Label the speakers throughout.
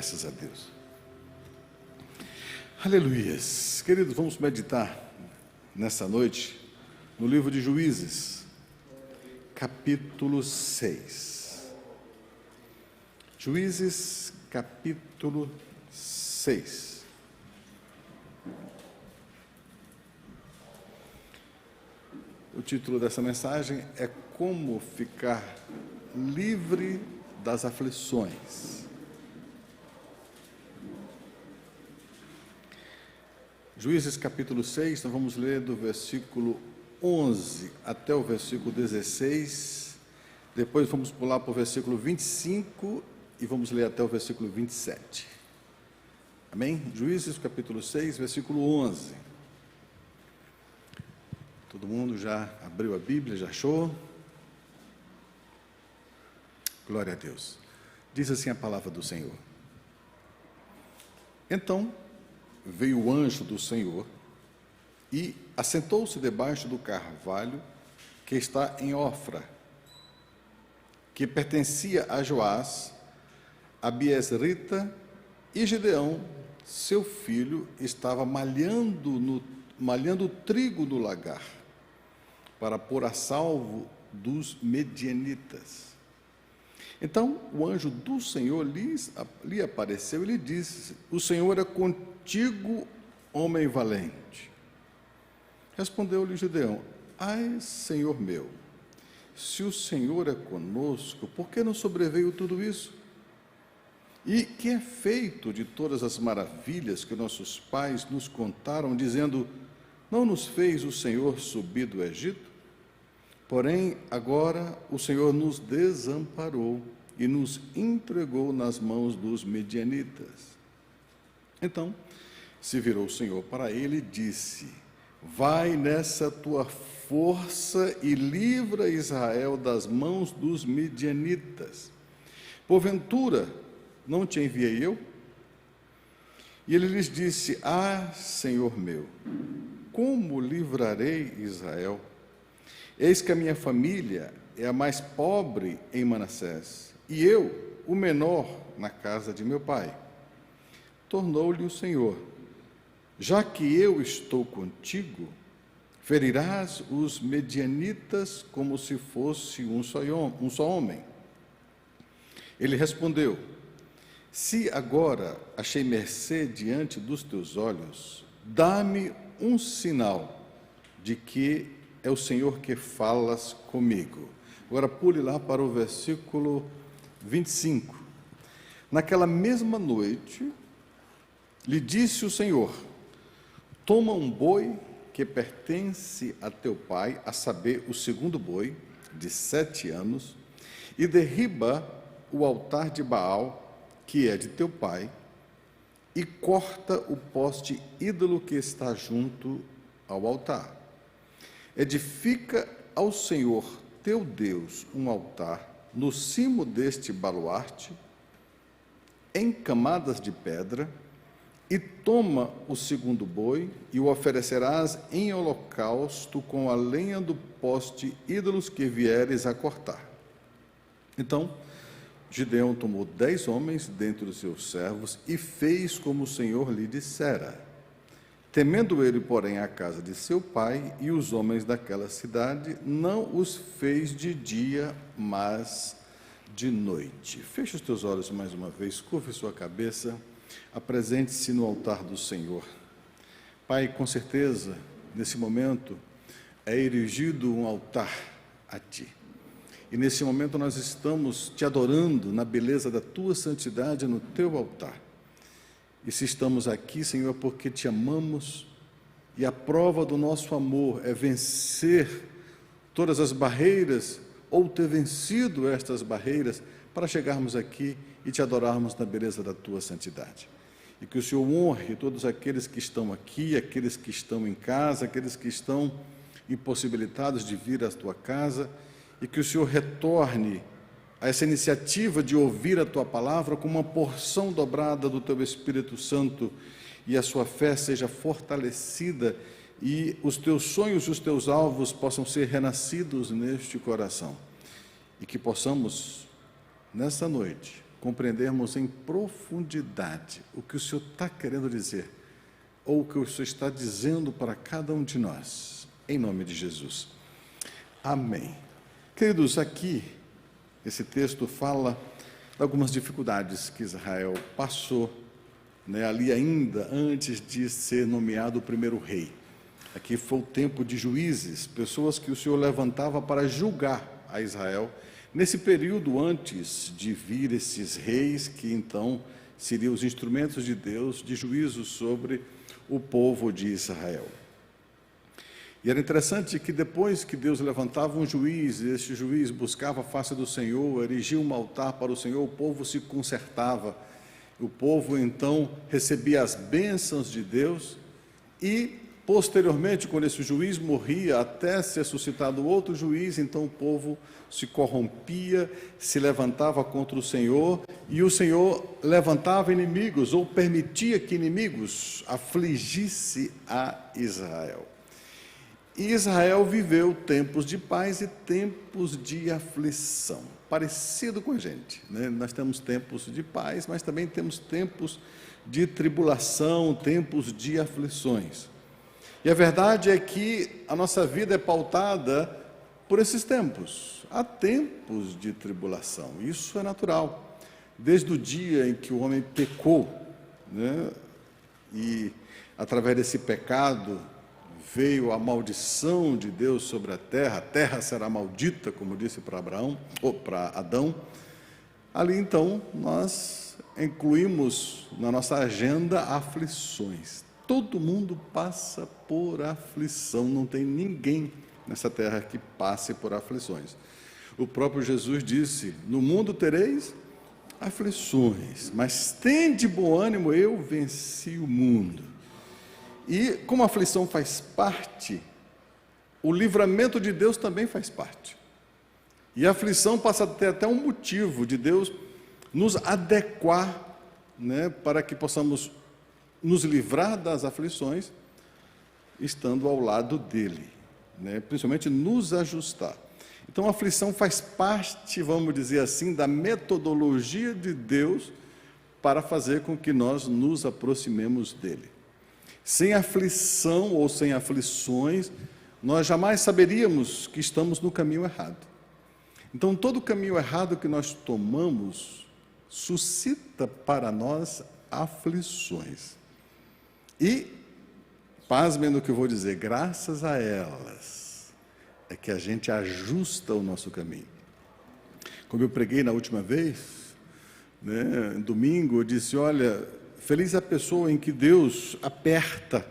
Speaker 1: Graças a Deus. Aleluias. Queridos, vamos meditar nessa noite no livro de Juízes, capítulo 6. Juízes, capítulo 6. O título dessa mensagem é Como Ficar Livre das Aflições. Juízes capítulo 6, nós vamos ler do versículo 11 até o versículo 16, depois vamos pular para o versículo 25 e vamos ler até o versículo 27. Amém? Juízes capítulo 6, versículo 11. Todo mundo já abriu a Bíblia, já achou? Glória a Deus. Diz assim a palavra do Senhor. Então veio o anjo do Senhor e assentou-se debaixo do carvalho que está em Ofra, que pertencia a Joás, a Biesrita, e Gideão, seu filho, estava malhando trigo no lagar, para pôr a salvo dos medianitas. Então o anjo do Senhor lhe apareceu e lhe disse: o Senhor é contigo, homem valente. Respondeu-lhe Gideão: ai, Senhor meu, se o Senhor é conosco, por que não sobreveio tudo isso? E que é feito de todas as maravilhas que nossos pais nos contaram, dizendo: não nos fez o Senhor subir do Egito? Porém, agora o Senhor nos desamparou e nos entregou nas mãos dos medianitas. Então se virou o Senhor para ele e disse: vai nessa tua força e livra Israel das mãos dos medianitas. Porventura, não te enviei eu? E ele lhes disse: ah, Senhor meu, como livrarei Israel? Eis que a minha família é a mais pobre em Manassés, e eu, o menor na casa de meu pai. Tornou-lhe o Senhor: já que eu estou contigo, ferirás os medianitas como se fosse um só homem. Ele respondeu: se agora achei mercê diante dos teus olhos, dá-me um sinal de que é o Senhor que falas comigo. Agora pule lá para o versículo 25. Naquela mesma noite, lhe disse o Senhor: toma um boi que pertence a teu pai, a saber, o segundo boi, de 7 anos, e derriba o altar de Baal, que é de teu pai, e corta o poste ídolo que está junto ao altar. Edifica ao Senhor teu Deus um altar no cimo deste baluarte, em camadas de pedra, e toma o segundo boi e o oferecerás em holocausto com a lenha do poste ídolos que vieres a cortar. Então Gideão tomou 10 homens dentre os seus servos e fez como o Senhor lhe dissera. Temendo ele, porém, a casa de seu pai e os homens daquela cidade, não os fez de dia, mas de noite. Feche os teus olhos mais uma vez, curve sua cabeça, apresente-se no altar do Senhor. Pai, com certeza, nesse momento, é erigido um altar a Ti. E nesse momento nós estamos Te adorando na beleza da Tua santidade no Teu altar. E se estamos aqui, Senhor, é porque Te amamos, e a prova do nosso amor é vencer todas as barreiras, ou ter vencido estas barreiras, para chegarmos aqui e Te adorarmos na beleza da Tua santidade. E que o Senhor honre todos aqueles que estão aqui, aqueles que estão em casa, aqueles que estão impossibilitados de vir à Tua casa, e que o Senhor retorne a essa iniciativa de ouvir a Tua palavra com uma porção dobrada do Teu Espírito Santo, e a sua fé seja fortalecida, e os Teus sonhos e os Teus alvos possam ser renascidos neste coração, e que possamos, nessa noite, compreendermos em profundidade o que o Senhor está querendo dizer, ou o que o Senhor está dizendo para cada um de nós, em nome de Jesus. Amém. Queridos, aqui, esse texto fala de algumas dificuldades que Israel passou, ali ainda antes de ser nomeado o primeiro rei. Aqui foi o tempo de juízes, pessoas que o Senhor levantava para julgar a Israel, nesse período antes de vir esses reis, que então seriam os instrumentos de Deus de juízo sobre o povo de Israel. E era interessante que depois que Deus levantava um juiz, e este juiz buscava a face do Senhor, erigia um altar para o Senhor, o povo se consertava, o povo então recebia as bênçãos de Deus, e posteriormente, quando esse juiz morria, até ser suscitado outro juiz, então o povo se corrompia, se levantava contra o Senhor, e o Senhor levantava inimigos, ou permitia que inimigos afligisse a Israel. E Israel viveu tempos de paz e tempos de aflição, parecido com a gente, Nós temos tempos de paz, mas também temos tempos de tribulação, tempos de aflições. E a verdade é que a nossa vida é pautada por esses tempos. Há tempos de tribulação, isso é natural. Desde o dia em que o homem pecou, e através desse pecado veio a maldição de Deus sobre a terra será maldita, como disse para Abraão, ou para Adão. Ali então nós incluímos na nossa agenda aflições. Todo mundo passa por aflição, não tem ninguém nessa terra que passe por aflições. O próprio Jesus disse: no mundo tereis aflições, mas tende bom ânimo, eu venci o mundo. E como a aflição faz parte, o livramento de Deus também faz parte. E a aflição passa a ter até um motivo de Deus nos adequar, para que possamos nos livrar das aflições, estando ao lado dele, principalmente nos ajustar. Então a aflição faz parte, vamos dizer assim, da metodologia de Deus para fazer com que nós nos aproximemos dele. Sem aflição ou sem aflições, nós jamais saberíamos que estamos no caminho errado. Então, todo caminho errado que nós tomamos suscita para nós aflições. E, pasmem no que eu vou dizer, graças a elas é que a gente ajusta o nosso caminho. Como eu preguei na última vez, domingo, eu disse: olha, feliz é a pessoa em que Deus aperta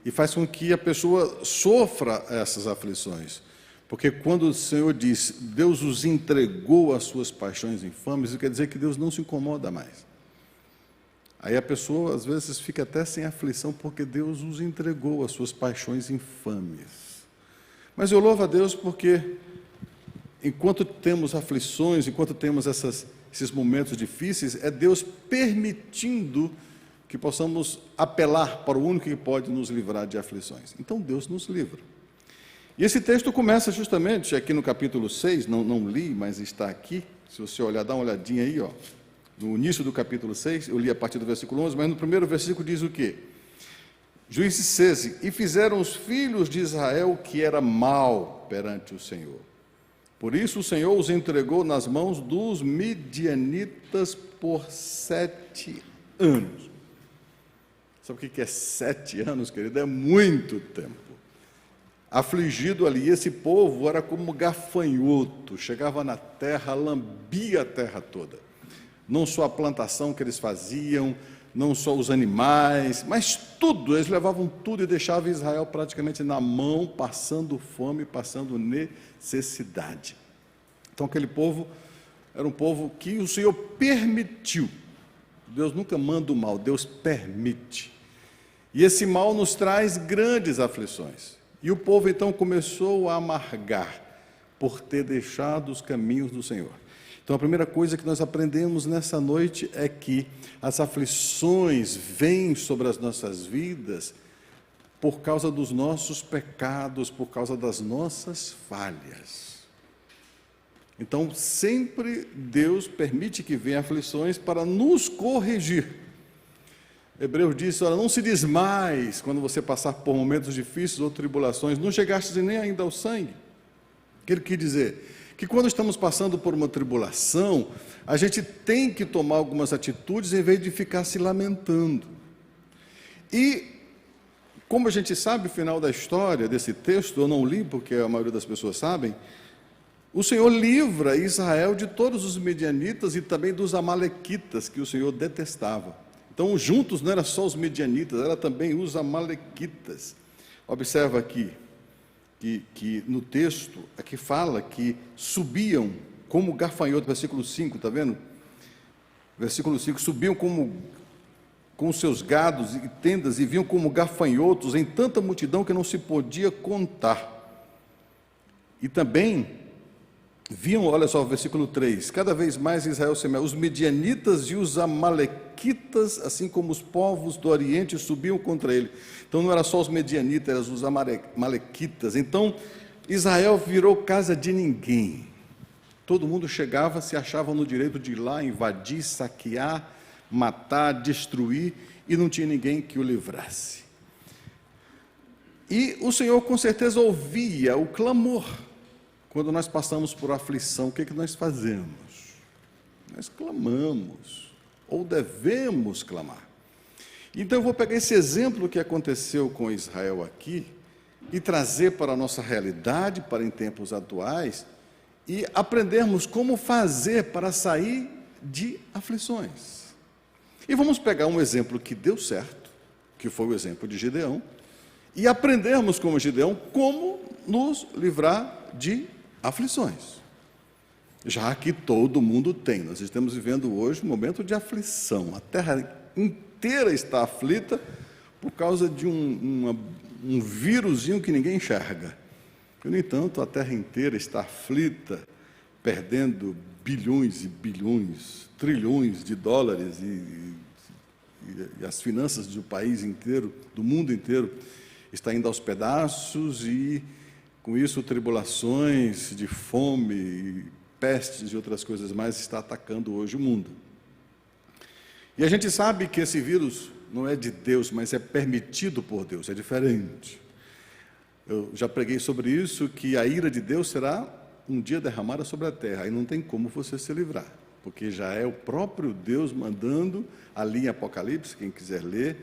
Speaker 1: e faz com que a pessoa sofra essas aflições. Porque quando o Senhor diz, Deus os entregou às suas paixões infames, isso quer dizer que Deus não se incomoda mais. Aí a pessoa, às vezes, fica até sem aflição, porque Deus os entregou às suas paixões infames. Mas eu louvo a Deus porque, enquanto temos aflições, enquanto temos esses momentos difíceis, é Deus permitindo que possamos apelar para o único que pode nos livrar de aflições. Então Deus nos livra. E esse texto começa justamente aqui no capítulo 6, não li, mas está aqui. Se você olhar, dá uma olhadinha aí, no início do capítulo 6, eu li a partir do versículo 11, mas no primeiro versículo diz o quê? Juízes 16: e fizeram os filhos de Israel o que era mal perante o Senhor. Por isso o Senhor os entregou nas mãos dos midianitas por 7 anos. Sabe o que é 7 anos, querido? É muito tempo. Afligido ali, esse povo era como gafanhoto, chegava na terra, lambia a terra toda. Não só a plantação que eles faziam, não só os animais, mas tudo, eles levavam tudo e deixavam Israel praticamente na mão, passando fome, passando necessidade. Então aquele povo era um povo que o Senhor permitiu. Deus nunca manda o mal, Deus permite. E esse mal nos traz grandes aflições. E o povo então começou a amargar por ter deixado os caminhos do Senhor. Então a primeira coisa que nós aprendemos nessa noite é que as aflições vêm sobre as nossas vidas por causa dos nossos pecados, por causa das nossas falhas. Então, sempre Deus permite que venham aflições para nos corrigir. Hebreus diz, olha, não se desmais quando você passar por momentos difíceis ou tribulações, não chegaste nem ainda ao sangue. O que ele quer dizer? Que quando estamos passando por uma tribulação, a gente tem que tomar algumas atitudes em vez de ficar se lamentando. E, como a gente sabe o final da história desse texto, eu não li porque a maioria das pessoas sabem, o Senhor livra Israel de todos os medianitas e também dos amalequitas, que o Senhor detestava. Então, juntos não era só os medianitas, era também os amalequitas. Observa aqui, que no texto, aqui fala que subiam como gafanhoto, versículo 5, está vendo? Versículo 5, subiam com os seus gados e tendas e vinham como gafanhotos em tanta multidão que não se podia contar. E também viam, olha só o versículo 3, cada vez mais Israel semeava, os medianitas e os amalequitas, assim como os povos do Oriente subiam contra ele. Então não era só os medianitas, eram os amalequitas. Então Israel virou casa de ninguém. Todo mundo chegava, se achava no direito de ir lá, invadir, saquear, matar, destruir, e não tinha ninguém que o livrasse. E o Senhor com certeza ouvia o clamor. Quando nós passamos por aflição, o que nós fazemos? Nós clamamos, ou devemos clamar. Então eu vou pegar esse exemplo que aconteceu com Israel aqui, e trazer para a nossa realidade, para em tempos atuais, e aprendermos como fazer para sair de aflições. E vamos pegar um exemplo que deu certo, que foi o exemplo de Gideão, e aprendermos como Gideão, como nos livrar de aflições, já que todo mundo tem. Nós estamos vivendo hoje um momento de aflição, a terra inteira está aflita por causa de um vírusinho que ninguém enxerga. E, no entanto, a terra inteira está aflita, perdendo bilhões e bilhões, trilhões de dólares, e as finanças do país inteiro, do mundo inteiro, está indo aos pedaços, e com isso, tribulações de fome, pestes e outras coisas mais está atacando hoje o mundo. E a gente sabe que esse vírus não é de Deus, mas é permitido por Deus, é diferente. Eu já preguei sobre isso, que a ira de Deus será um dia derramada sobre a terra, e não tem como você se livrar, porque já é o próprio Deus mandando, ali em Apocalipse, quem quiser ler,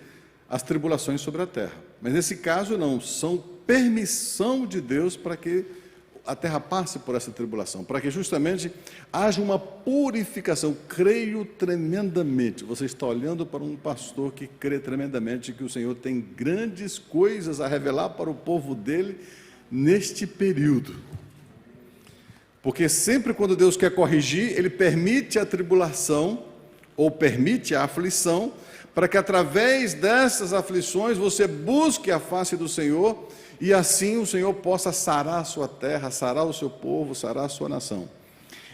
Speaker 1: as tribulações sobre a terra. Mas nesse caso não, são permissão de Deus para que a terra passe por essa tribulação, para que justamente haja uma purificação. Creio tremendamente, você está olhando para um pastor que crê tremendamente que o Senhor tem grandes coisas a revelar para o povo dele neste período. Porque sempre quando Deus quer corrigir, Ele permite a tribulação, ou permite a aflição, para que através dessas aflições você busque a face do Senhor, e assim o Senhor possa sarar a sua terra, sarar o seu povo, sarar a sua nação.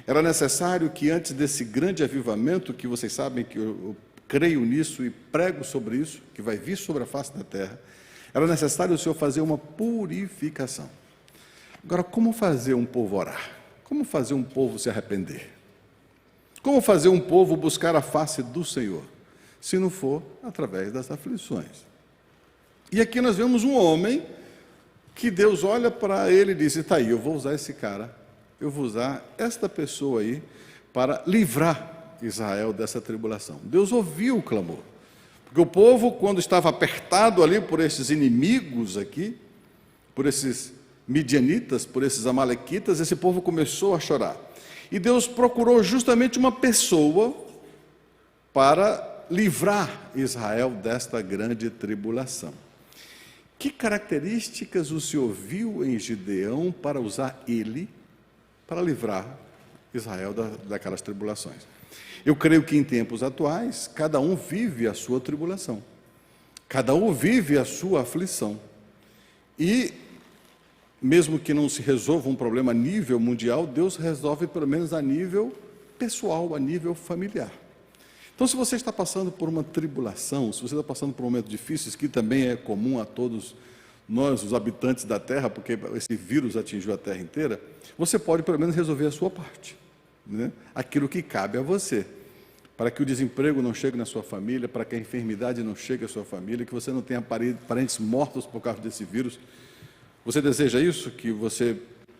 Speaker 1: Era necessário que antes desse grande avivamento, que vocês sabem que eu creio nisso e prego sobre isso, que vai vir sobre a face da terra, era necessário o Senhor fazer uma purificação. Agora, como fazer um povo orar? Como fazer um povo se arrepender? Como fazer um povo buscar a face do Senhor? Se não for através das aflições. E aqui nós vemos um homem que Deus olha para ele e diz, está aí, eu vou usar esse cara, eu vou usar esta pessoa aí para livrar Israel dessa tribulação. Deus ouviu o clamor, porque o povo, quando estava apertado ali por esses inimigos aqui, por esses midianitas, por esses amalequitas, esse povo começou a chorar. E Deus procurou justamente uma pessoa para livrar Israel desta grande tribulação. Que características o Senhor viu em Gideão para usar ele para livrar Israel daquelas tribulações? Eu creio que em tempos atuais, cada um vive a sua tribulação, cada um vive a sua aflição, e mesmo que não se resolva um problema a nível mundial, Deus resolve pelo menos a nível pessoal, a nível familiar. Então, se você está passando por uma tribulação, se você está passando por um momento difícil, que também é comum a todos nós, os habitantes da Terra, porque esse vírus atingiu a Terra inteira, você pode pelo menos resolver a sua parte, né? Aquilo que cabe a você, para que o desemprego não chegue na sua família, para que a enfermidade não chegue à sua família, que você não tenha parentes mortos por causa desse vírus. Você deseja isso? Que você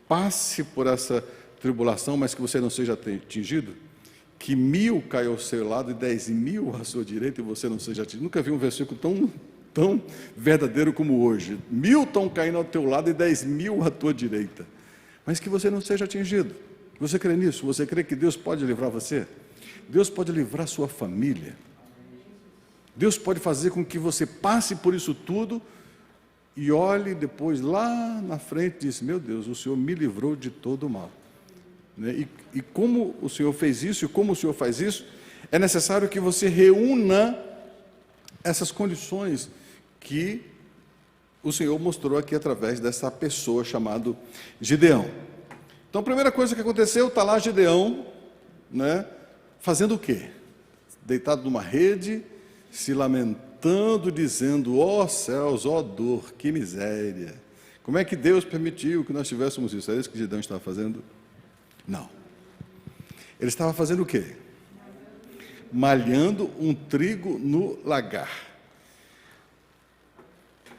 Speaker 1: passe por essa tribulação, mas que você não seja atingido? Que 1000 caiam ao seu lado e 10.000 à sua direita e você não seja atingido? Nunca vi um versículo tão verdadeiro como hoje. 1000 estão caindo ao teu lado e 10.000 à tua direita, mas que você não seja atingido. Você crê nisso? Você crê que Deus pode livrar você? Deus pode livrar sua família. Deus pode fazer com que você passe por isso tudo e olhe depois lá na frente e diz: meu Deus, o Senhor me livrou de todo o mal, né? E como o Senhor fez isso e como o Senhor faz isso, é necessário que você reúna essas condições que o Senhor mostrou aqui através dessa pessoa chamada Gideão. Então, a primeira coisa que aconteceu, está lá Gideão, né, fazendo o quê? Deitado numa rede, se lamentando, dizendo: ó céus, ó dor, que miséria. Como é que Deus permitiu que nós tivéssemos isso? É isso que Gideão estava fazendo? Não. Ele estava fazendo o quê? Malhando um trigo no lagar.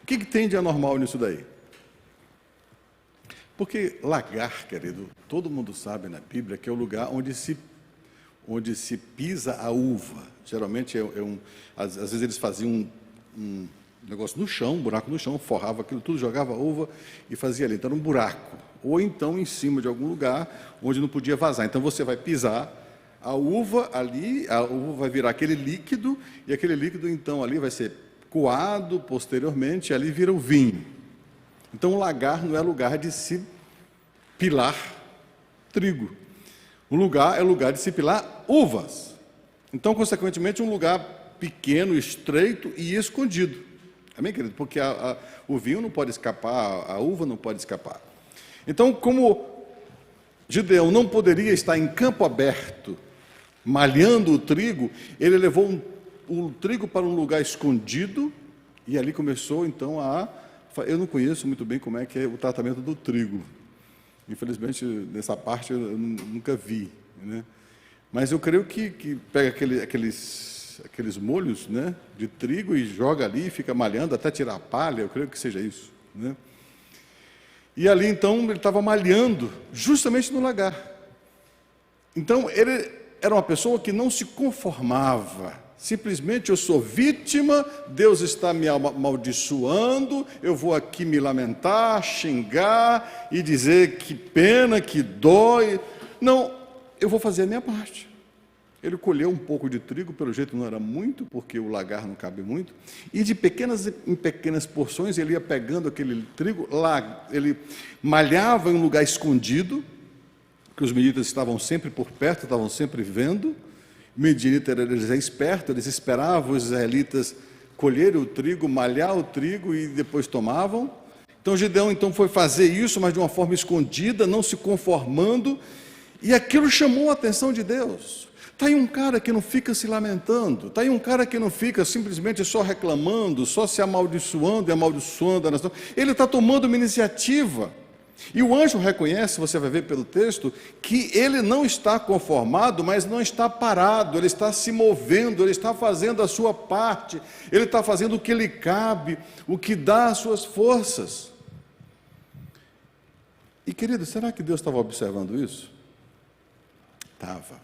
Speaker 1: O que tem de anormal nisso daí? Porque lagar, querido, todo mundo sabe na Bíblia que é o lugar onde se pisa a uva. Geralmente às vezes eles faziam um negócio no chão, um buraco no chão, forrava aquilo tudo, jogava a uva e fazia ali. Então era um buraco. Ou então em cima de algum lugar onde não podia vazar. Então você vai pisar a uva ali, a uva vai virar aquele líquido, e aquele líquido então ali vai ser coado posteriormente, e ali vira o vinho. Então o lagar não é lugar de se pilar trigo. O lugar é lugar de se pilar uvas. Então, consequentemente, um lugar pequeno, estreito e escondido. Amém, querido? Porque o vinho não pode escapar, a uva não pode escapar. Então, como Gideão não poderia estar em campo aberto, malhando o trigo, ele levou o trigo para um lugar escondido, e ali começou, então, eu não conheço muito bem como é que é o tratamento do trigo. Infelizmente, nessa parte eu nunca vi, né? Mas eu creio que pega aqueles molhos, né, de trigo e joga ali, e fica malhando até tirar a palha, eu creio que seja isso, né? E ali, então, ele estava malhando justamente no lagar. Então, ele era uma pessoa que não se conformava. Simplesmente: eu sou vítima, Deus está me amaldiçoando, eu vou aqui me lamentar, xingar e dizer que pena, que dói. Não, eu vou fazer a minha parte. Ele colheu um pouco de trigo, pelo jeito não era muito, porque o lagar não cabe muito, e de pequenas em pequenas porções ele ia pegando aquele trigo, lá ele malhava em um lugar escondido, que os meditas estavam sempre por perto, estavam sempre vendo. Midianita eles eram espertos, eles esperavam os israelitas colherem o trigo, malhar o trigo e depois tomavam. Então Gideão então foi fazer isso, mas de uma forma escondida, não se conformando, e aquilo chamou a atenção de Deus. Está aí um cara que não fica se lamentando, está aí um cara que não fica simplesmente só reclamando, só se amaldiçoando e amaldiçoando a nação. Ele está tomando uma iniciativa. E o anjo reconhece, você vai ver pelo texto, que ele não está conformado, mas não está parado, ele está se movendo, ele está fazendo a sua parte, ele está fazendo o que lhe cabe, o que dá as suas forças. E querido, será que Deus estava observando isso? Estava.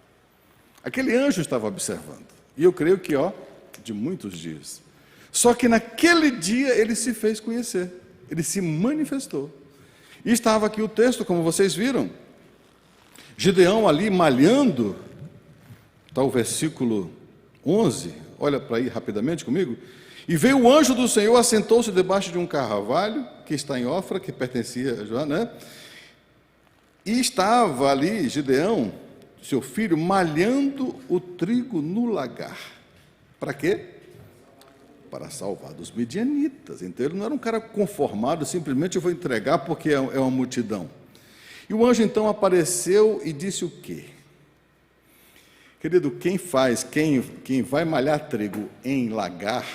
Speaker 1: Aquele anjo estava observando, e eu creio que, de muitos dias. Só que naquele dia ele se fez conhecer, ele se manifestou. E estava aqui o texto, como vocês viram, Gideão ali malhando, está o versículo 11, olha para aí rapidamente comigo. E veio o anjo do Senhor, assentou-se debaixo de um carvalho, que está em Ofra, que pertencia a Joá, né? E estava ali Gideão, seu filho, malhando o trigo no lagar. Para quê? Para salvar dos midianitas. Então ele não era um cara conformado, simplesmente eu vou entregar porque é uma multidão. E o anjo então apareceu e disse o quê? Querido, quem vai malhar trigo em lagar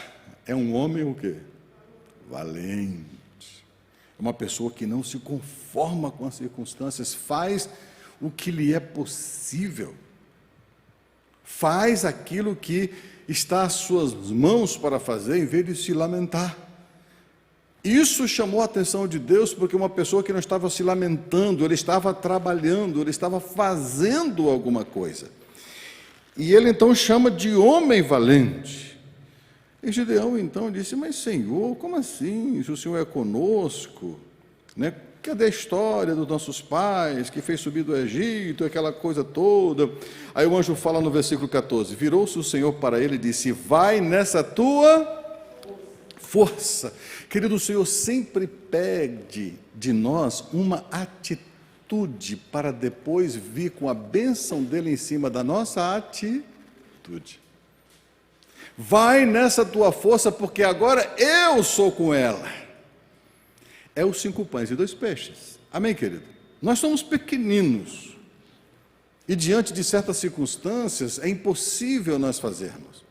Speaker 1: é um homem o quê? Valente. É uma pessoa que não se conforma com as circunstâncias, faz o que lhe é possível. Faz aquilo que está às suas mãos para fazer, em vez de se lamentar. Isso chamou a atenção de Deus, porque uma pessoa que não estava se lamentando, ele estava trabalhando, ele estava fazendo alguma coisa. E ele então chama de homem valente. E Gideão então disse: mas Senhor, como assim? Se o Senhor é conosco, né? Cadê a história dos nossos pais, que fez subir do Egito, aquela coisa toda? Aí o anjo fala no versículo 14: virou-se o Senhor para ele e disse: vai nessa tua força. Querido, o Senhor sempre pede de nós uma atitude para depois vir com a bênção dele em cima da nossa atitude. Vai nessa tua força, porque agora eu sou com ela. É os 5 pães e 2 peixes. Amém, querido? Nós somos pequeninos. E diante de certas circunstâncias, é impossível nós fazermos.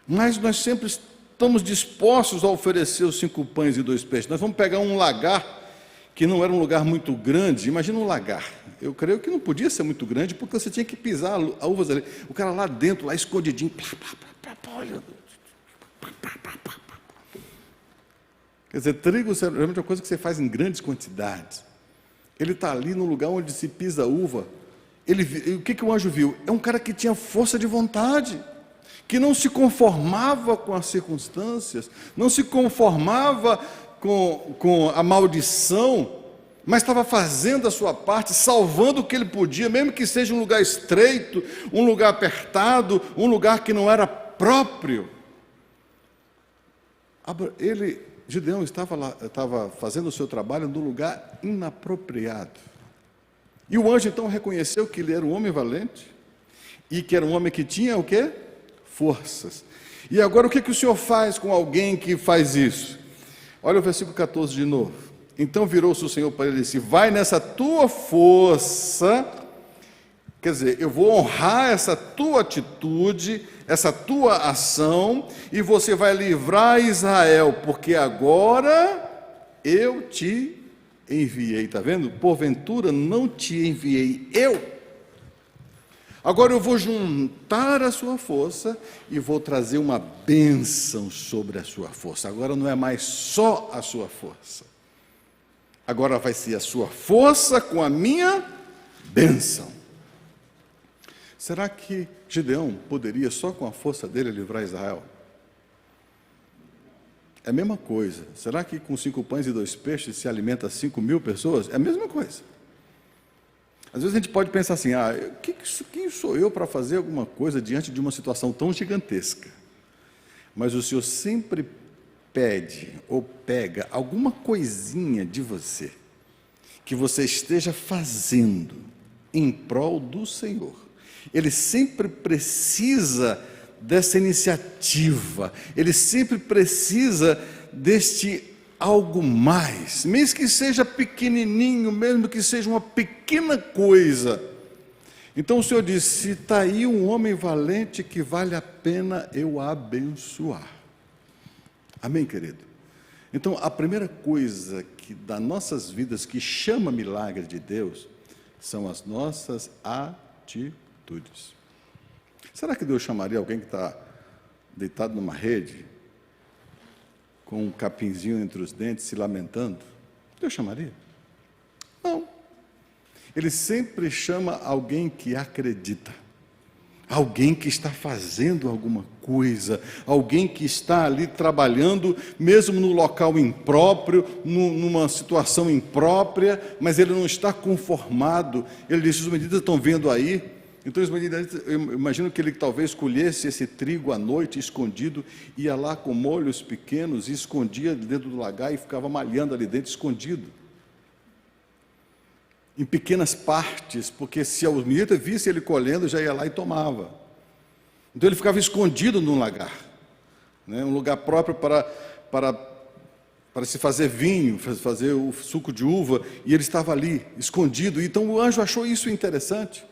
Speaker 1: Mas nós sempre estamos dispostos a oferecer os 5 pães e 2 peixes. Nós vamos pegar um lagar, que não era um lugar muito grande. Imagina um lagar. Eu creio que não podia ser muito grande, porque você tinha que pisar a uvas ali. O cara lá dentro, lá escondidinho. Quer dizer, trigo geralmente é uma coisa que você faz em grandes quantidades. Ele está ali no lugar onde se pisa a uva. O que o anjo viu? É um cara que tinha força de vontade, que não se conformava com as circunstâncias, não se conformava com a maldição, mas estava fazendo a sua parte, salvando o que ele podia, mesmo que seja um lugar estreito, um lugar apertado, um lugar que não era próprio. Gideão estava fazendo o seu trabalho no lugar inapropriado. E o anjo então reconheceu que ele era um homem valente, e que era um homem que tinha o quê? Forças. E agora o que o Senhor faz com alguém que faz isso? Olha o versículo 14 de novo. Então virou-se o Senhor para ele e disse: vai nessa tua força, quer dizer, eu vou honrar essa tua atitude, essa tua ação, e você vai livrar Israel, porque agora eu te enviei. Está vendo? Porventura não te enviei eu. Agora eu vou juntar a sua força e vou trazer uma bênção sobre a sua força. Agora não é mais só a sua força. Agora vai ser a sua força com a minha bênção. Será que Gideão poderia só com a força dele livrar Israel? É a mesma coisa. Será que com 5 pães e 2 peixes se alimenta 5.000 pessoas? É a mesma coisa. Às vezes a gente pode pensar assim: quem sou eu para fazer alguma coisa diante de uma situação tão gigantesca? Mas o Senhor sempre pede ou pega alguma coisinha de você, que você esteja fazendo em prol do Senhor. Ele sempre precisa dessa iniciativa, ele sempre precisa deste algo mais, mesmo que seja pequenininho, mesmo que seja uma pequena coisa. Então o Senhor disse: está aí um homem valente que vale a pena eu abençoar. Amém, querido? Então a primeira coisa que das nossas vidas que chama milagre de Deus são as nossas atitudes. Será que Deus chamaria alguém que está deitado numa rede, com um capinzinho entre os dentes, se lamentando? Deus chamaria? Não. Ele sempre chama alguém que acredita, alguém que está fazendo alguma coisa, alguém que está ali trabalhando, mesmo no local impróprio, numa situação imprópria, mas ele não está conformado. Ele disse: os medidas estão vendo aí. Então, eu imagino que ele talvez colhesse esse trigo à noite, escondido, ia lá com molhos pequenos e escondia dentro do lagar e ficava malhando ali dentro, escondido, em pequenas partes, porque se a midianita visse ele colhendo, já ia lá e tomava. Então ele ficava escondido num lagar, né? Um lugar próprio para se fazer vinho, fazer o suco de uva, e ele estava ali, escondido. Então o anjo achou isso interessante.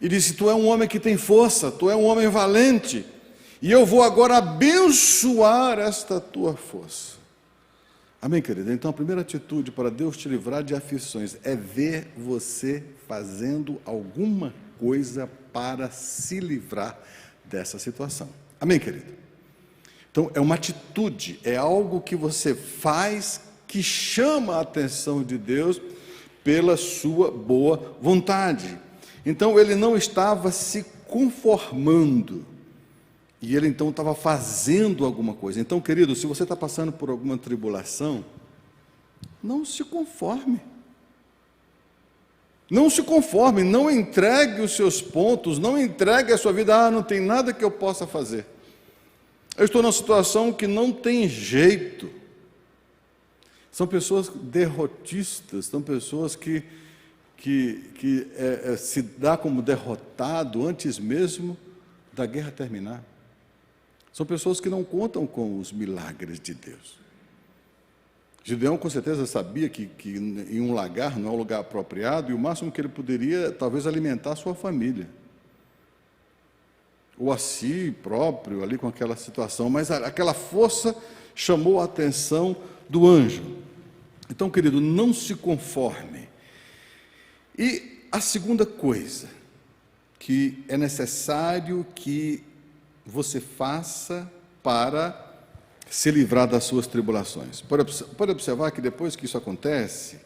Speaker 1: E disse: tu é um homem que tem força, tu é um homem valente, e eu vou agora abençoar esta tua força. Amém, querido? Então, a primeira atitude para Deus te livrar de aflições é ver você fazendo alguma coisa para se livrar dessa situação. Amém, querido? Então, é uma atitude, é algo que você faz que chama a atenção de Deus pela sua boa vontade. Então, ele não estava se conformando, e ele então estava fazendo alguma coisa. Então, querido, se você está passando por alguma tribulação, não se conforme. Não se conforme, não entregue os seus pontos, não entregue a sua vida, não tem nada que eu possa fazer. Eu estou numa situação que não tem jeito. São pessoas derrotistas, são pessoas que se dá como derrotado antes mesmo da guerra terminar. São pessoas que não contam com os milagres de Deus. Gideão com certeza sabia que em um lagar não é um lugar apropriado, e o máximo que ele poderia, talvez, alimentar a sua família. Ou a si próprio, ali com aquela situação, mas aquela força chamou a atenção do anjo. Então, querido, não se conforme. E a segunda coisa que é necessário que você faça para se livrar das suas tribulações. Pode observar que depois que isso acontece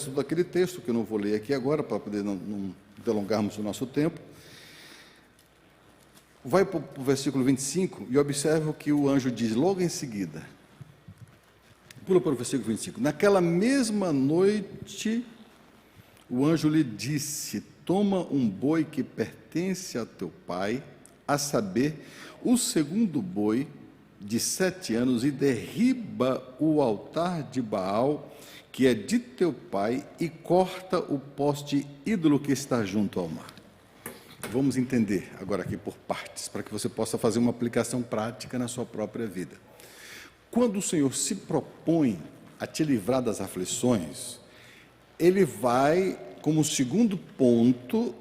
Speaker 1: todo aquele texto, que eu não vou ler aqui agora, para poder não delongarmos o nosso tempo. Vai para o versículo 25 e observa o que o anjo diz logo em seguida. Pula para o versículo 25. Naquela mesma noite, o anjo lhe disse: toma um boi que pertence a teu pai, a saber, o segundo boi de 7 anos, e derriba o altar de Baal, que é de teu pai, e corta o poste ídolo que está junto ao mar. Vamos entender agora aqui por partes, para que você possa fazer uma aplicação prática na sua própria vida. Quando o Senhor se propõe a te livrar das aflições, Ele vai, como segundo ponto,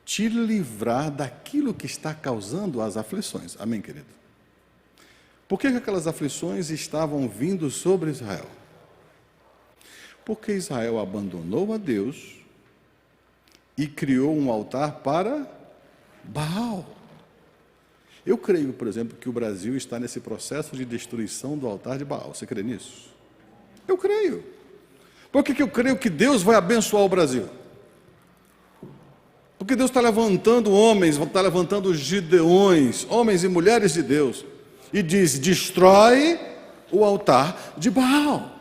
Speaker 1: te livrar daquilo que está causando as aflições. Amém, querido? Por que aquelas aflições estavam vindo sobre Israel? Porque Israel abandonou a Deus e criou um altar para Baal. Eu creio, por exemplo, que o Brasil está nesse processo de destruição do altar de Baal. Você crê nisso? Eu creio. Por que eu creio que Deus vai abençoar o Brasil? Porque Deus está levantando homens, está levantando gideões, homens e mulheres de Deus, e diz: destrói o altar de Baal.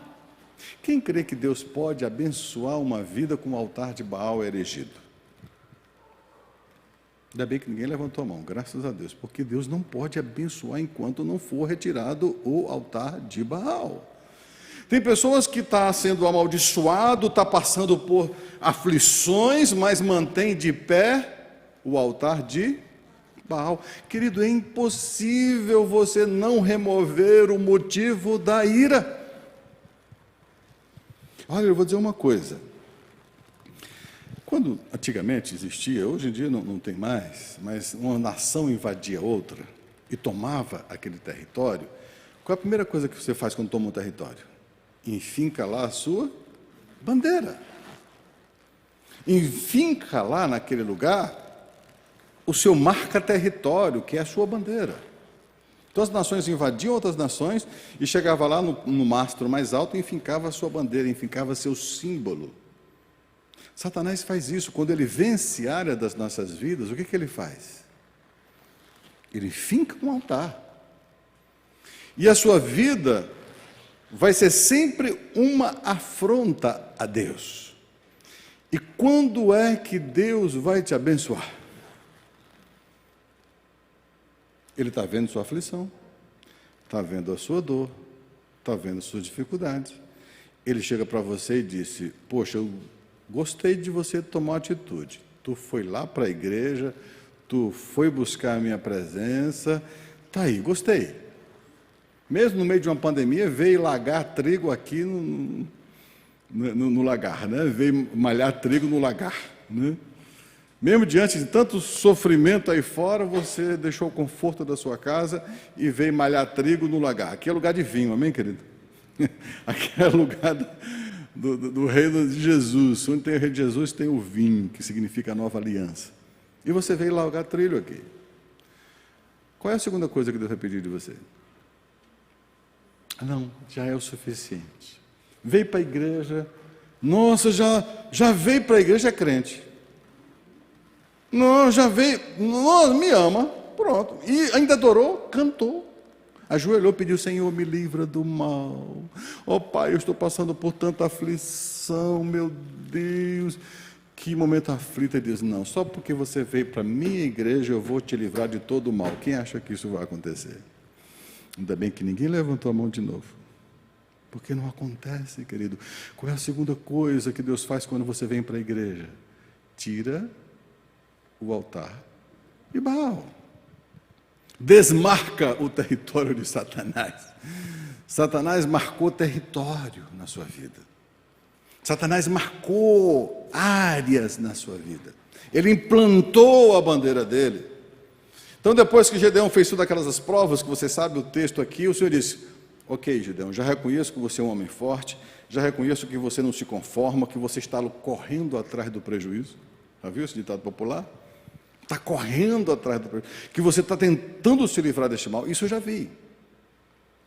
Speaker 1: Quem crê que Deus pode abençoar uma vida com o altar de Baal erigido? Ainda bem que ninguém levantou a mão, graças a Deus, porque Deus não pode abençoar enquanto não for retirado o altar de Baal. Tem pessoas que estão sendo amaldiçoado, está passando por aflições, mas mantém de pé o altar de Baal. Querido, é impossível você não remover o motivo da ira. Olha, eu vou dizer uma coisa. Quando antigamente existia, hoje em dia não tem mais, mas uma nação invadia outra e tomava aquele território, qual é a primeira coisa que você faz quando toma um território? Enfinca lá a sua bandeira. Enfinca lá naquele lugar o seu marca-território, que é a sua bandeira. Então as nações invadiam outras nações e chegava lá no mastro mais alto e enfincava a sua bandeira, enfincava seu símbolo. Satanás faz isso. Quando ele vence a área das nossas vidas, o que ele faz? Ele finca um altar. E a sua vida vai ser sempre uma afronta a Deus. E quando é que Deus vai te abençoar? Ele está vendo sua aflição, está vendo a sua dor, está vendo suas dificuldades. Ele chega para você e disse: poxa, eu gostei de você tomar uma atitude. Tu foi lá para a igreja, tu foi buscar a minha presença, está aí, gostei. Mesmo no meio de uma pandemia, veio lagar trigo aqui no lagar, né? Veio malhar trigo no lagar, né? Mesmo diante de tanto sofrimento aí fora, você deixou o conforto da sua casa e veio malhar trigo no lagar. Aqui é lugar de vinho, amém, querido? Aquele lugar do reino de Jesus. Onde tem o reino de Jesus, tem o vinho, que significa a nova aliança. E você veio largar trilho aqui. Qual é a segunda coisa que Deus vai pedir de você? Não, já é o suficiente. Veio para a igreja, nossa, já veio para a igreja, é crente. Não, já veio, não, me ama, pronto. E ainda adorou, cantou. Ajoelhou, pediu, Senhor, me livra do mal. Ó Pai, eu estou passando por tanta aflição, meu Deus. Que momento aflito. Ele diz, não, só porque você veio para a minha igreja, eu vou te livrar de todo o mal. Quem acha que isso vai acontecer? Ainda bem que ninguém levantou a mão de novo. Porque não acontece, querido. Qual é a segunda coisa que Deus faz quando você vem para a igreja? Tira o altar de Baal. Desmarca o território de Satanás. Satanás marcou território na sua vida. Satanás marcou áreas na sua vida. Ele implantou a bandeira dele. Então, depois que Gedeão fez todas aquelas provas, que você sabe o texto aqui, o Senhor disse, ok, Gedeão, já reconheço que você é um homem forte, já reconheço que você não se conforma, que você está correndo atrás do prejuízo. Já viu esse ditado popular? Está correndo atrás do prejuízo. Que você está tentando se livrar deste mal. Isso eu já vi.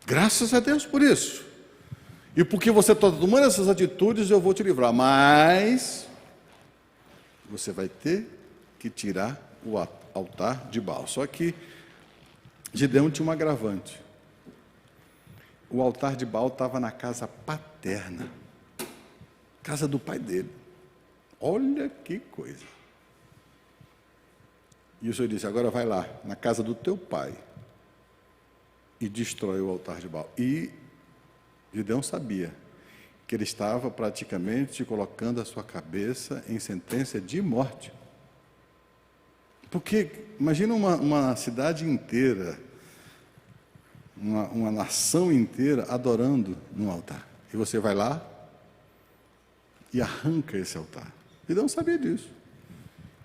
Speaker 1: Graças a Deus por isso. E porque você está tomando essas atitudes, eu vou te livrar. Mas você vai ter que tirar o altar de Baal. Só que Gideão tinha um agravante. O altar de Baal estava na casa paterna. Casa do pai dele. Olha que coisa. E o Senhor disse, agora vai lá, na casa do teu pai, e destrói o altar de Baal. E Gideão sabia que ele estava praticamente colocando a sua cabeça em sentença de morte. Porque, imagina uma cidade inteira, uma nação inteira adorando no altar. E você vai lá e arranca esse altar. Gideão sabia disso.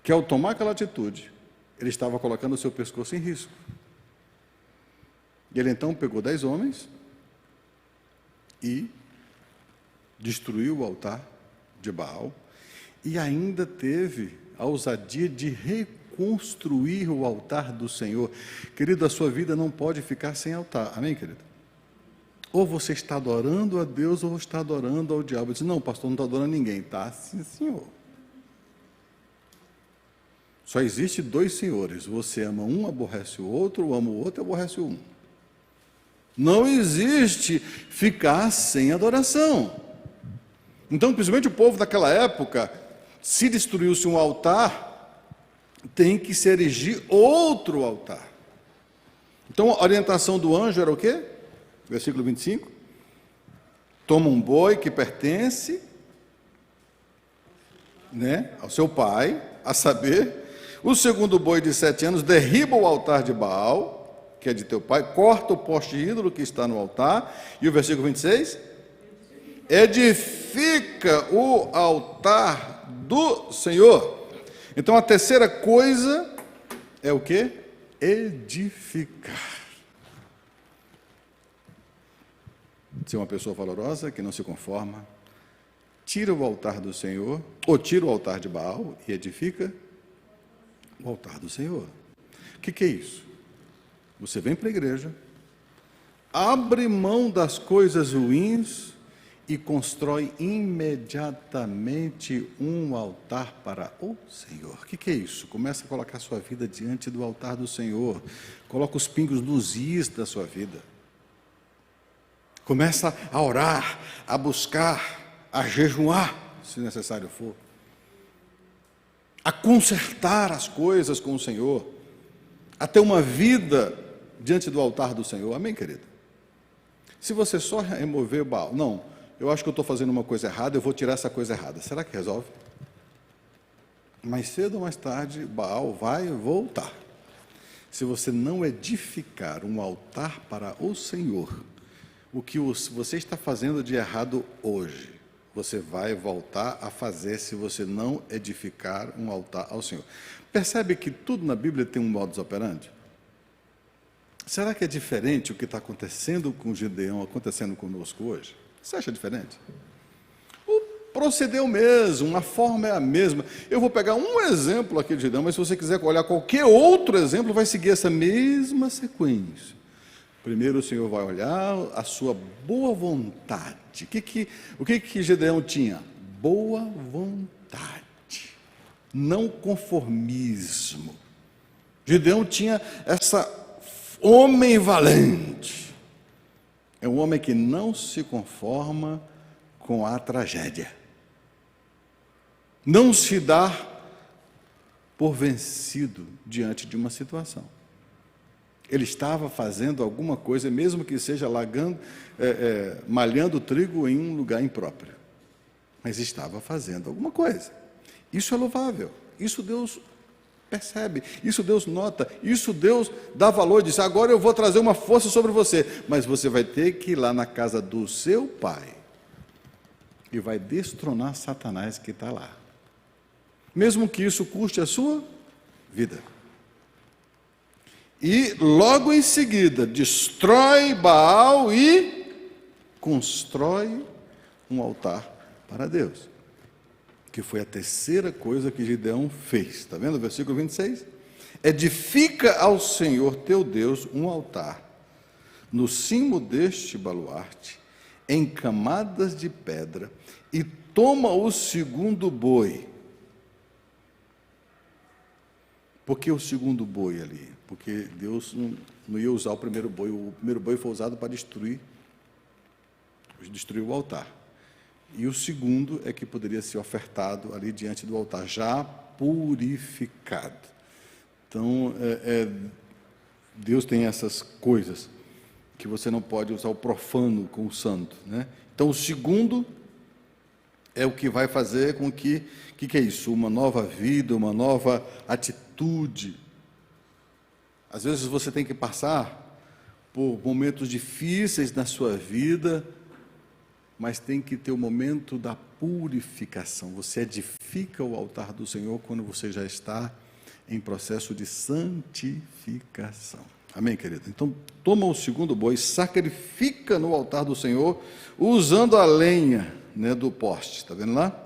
Speaker 1: Que ao tomar aquela atitude, ele estava colocando o seu pescoço em risco. E ele então pegou 10 homens e destruiu o altar de Baal e ainda teve a ousadia de reconstruir o altar do Senhor. Querido, a sua vida não pode ficar sem altar. Amém, querido? Ou você está adorando a Deus ou está adorando ao diabo. Eu disse, não, pastor, não está adorando ninguém. Tá, sim, senhor. Só existe 2 senhores. Você ama um, aborrece o outro, ama o outro e aborrece o um. Não existe ficar sem adoração. Então, principalmente o povo daquela época, se destruiu-se um altar, tem que se erigir outro altar. Então, a orientação do anjo era o quê? Versículo 25. Toma um boi que pertence, ao seu pai, a saber, o segundo boi de 7 anos, derriba o altar de Baal, que é de teu pai, corta o poste ídolo que está no altar, e o versículo 26, edifica o altar do Senhor. Então a terceira coisa é o quê? Edificar. Ser uma pessoa valorosa, que não se conforma, tira o altar do Senhor, ou tira o altar de Baal e edifica o altar do Senhor. O que é isso? Você vem para a igreja, abre mão das coisas ruins e constrói imediatamente um altar para o Senhor. O que é isso? Começa a colocar a sua vida diante do altar do Senhor. Coloca os pingos nos is da sua vida. Começa a orar, a buscar, a jejuar, se necessário for. A consertar as coisas com o Senhor. A ter uma vida diante do altar do Senhor. Amém, querido? Se você só remover Baal, não, eu acho que eu estou fazendo uma coisa errada, eu vou tirar essa coisa errada. Será que resolve? Mais cedo ou mais tarde, Baal vai voltar. Se você não edificar um altar para o Senhor, o que você está fazendo de errado hoje, você vai voltar a fazer se você não edificar um altar ao Senhor. Percebe que tudo na Bíblia tem um modus operandi? Será que é diferente o que está acontecendo com Gideão, acontecendo conosco hoje? Você acha diferente? O proceder é o mesmo, a forma é a mesma. Eu vou pegar um exemplo aqui de Gideão, mas se você quiser olhar qualquer outro exemplo, vai seguir essa mesma sequência. Primeiro o Senhor vai olhar a sua boa vontade. O que Gideão tinha? Boa vontade, não conformismo. Gideão tinha essa homem valente. É um homem que não se conforma com a tragédia. Não se dá por vencido diante de uma situação. Ele estava fazendo alguma coisa, mesmo que seja malhando trigo em um lugar impróprio. Mas estava fazendo alguma coisa. Isso é louvável. Isso Deus percebe, isso Deus nota, isso Deus dá valor, diz, agora eu vou trazer uma força sobre você, mas você vai ter que ir lá na casa do seu pai e vai destronar Satanás que está lá, mesmo que isso custe a sua vida. E logo em seguida destrói Baal e constrói um altar para Deus, que foi a terceira coisa que Gideão fez. Está vendo o versículo 26? Edifica ao Senhor teu Deus um altar no cimo deste baluarte, em camadas de pedra, e toma o segundo boi. Por que o segundo boi ali? Porque Deus não ia usar o primeiro boi. O primeiro boi foi usado para destruir o altar. E o segundo é que poderia ser ofertado ali diante do altar, já purificado. Então, Deus tem essas coisas que você não pode usar o profano com o santo, né? Então, o segundo é o que vai fazer com que é isso? Uma nova vida, uma nova atitude. Às vezes você tem que passar por momentos difíceis na sua vida, mas tem que ter o momento da purificação. Você edifica o altar do Senhor quando você já está em processo de santificação. Amém, querido? Então, toma o segundo boi, sacrifica no altar do Senhor, usando a lenha, né, do poste. Está vendo lá?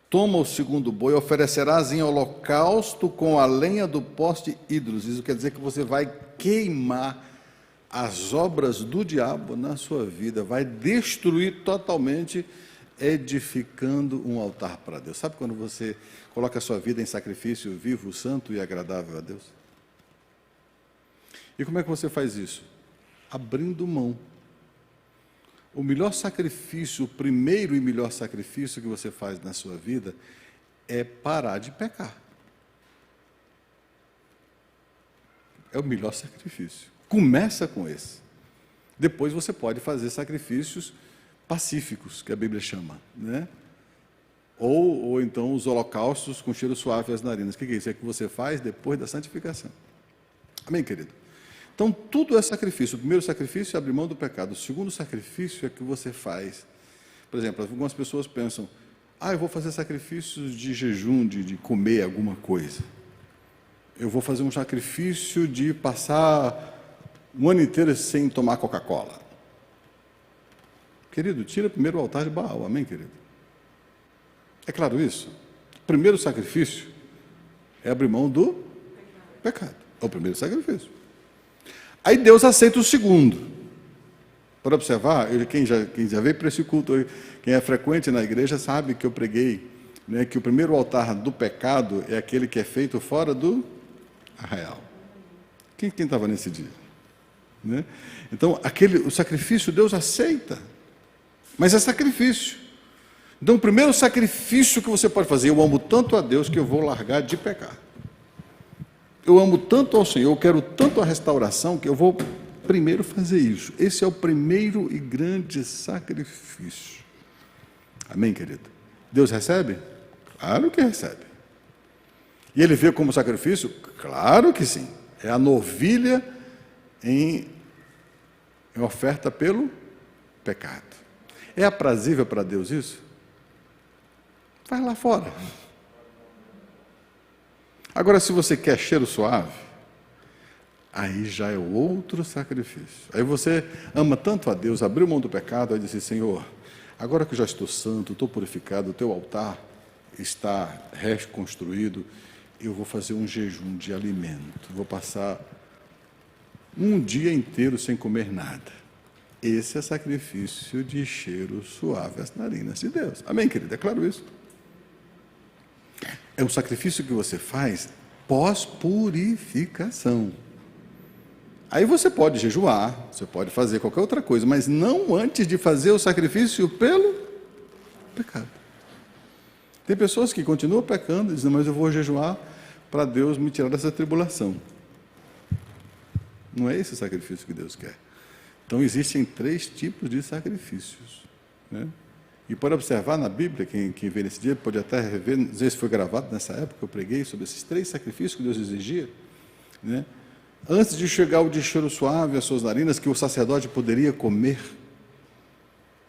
Speaker 1: Toma o segundo boi, oferecerás em holocausto com a lenha do poste ídolos. Isso quer dizer que você vai queimar as obras do diabo na sua vida, vai destruir totalmente, edificando um altar para Deus. Sabe quando você coloca a sua vida em sacrifício vivo, santo e agradável a Deus? E como é que você faz isso? Abrindo mão. O melhor sacrifício, o primeiro e melhor sacrifício que você faz na sua vida é parar de pecar. É o melhor sacrifício. Começa com esse. Depois você pode fazer sacrifícios pacíficos, que a Bíblia chama, né? Ou então os holocaustos com cheiro suave às narinas. O que é isso? É que você faz depois da santificação. Amém, querido? Então, tudo é sacrifício. O primeiro sacrifício é abrir mão do pecado. O segundo sacrifício é que você faz. Por exemplo, algumas pessoas pensam, eu vou fazer sacrifícios de jejum, de comer alguma coisa. Eu vou fazer um sacrifício de passar um ano inteiro sem tomar Coca-Cola. Querido, tira primeiro o altar de Baal, amém, querido? É claro isso? O primeiro sacrifício é abrir mão do pecado. É o primeiro sacrifício. Aí Deus aceita o segundo. Para observar, quem já veio para esse culto, quem é frequente na igreja sabe que eu preguei, né, que o primeiro altar do pecado é aquele que é feito fora do arraial. Quem estava nesse dia? Né? Então, o sacrifício Deus aceita, mas é sacrifício. Então, o primeiro sacrifício que você pode fazer, eu amo tanto a Deus que eu vou largar de pecar. Eu amo tanto ao Senhor, eu quero tanto a restauração que eu vou primeiro fazer isso. Esse é o primeiro e grande sacrifício. Amém, querido? Deus recebe? Claro que recebe. E Ele vê como sacrifício? Claro que sim. É a novilha em oferta pelo pecado. É aprazível para Deus isso? Vai lá fora. Agora, se você quer cheiro suave, aí já é outro sacrifício. Aí você ama tanto a Deus, abriu mão do pecado, aí disse: Senhor, agora que eu já estou santo, estou purificado, o teu altar está reconstruído, eu vou fazer um jejum de alimento, vou passar um dia inteiro sem comer nada. Esse é sacrifício de cheiro suave às narinas de Deus. Amém, querido? É claro isso? É o sacrifício que você faz pós-purificação. Aí você pode jejuar, você pode fazer qualquer outra coisa, mas não antes de fazer o sacrifício pelo pecado. Tem pessoas que continuam pecando e dizem: mas eu vou jejuar para Deus me tirar dessa tribulação. Não é esse o sacrifício que Deus quer. Então, existem 3 tipos de sacrifícios, né? E pode observar na Bíblia, quem vê nesse dia, pode até rever, não sei se foi gravado nessa época, eu preguei sobre esses 3 sacrifícios que Deus exigia, né? Antes de chegar o de cheiro suave às suas narinas, que o sacerdote poderia comer,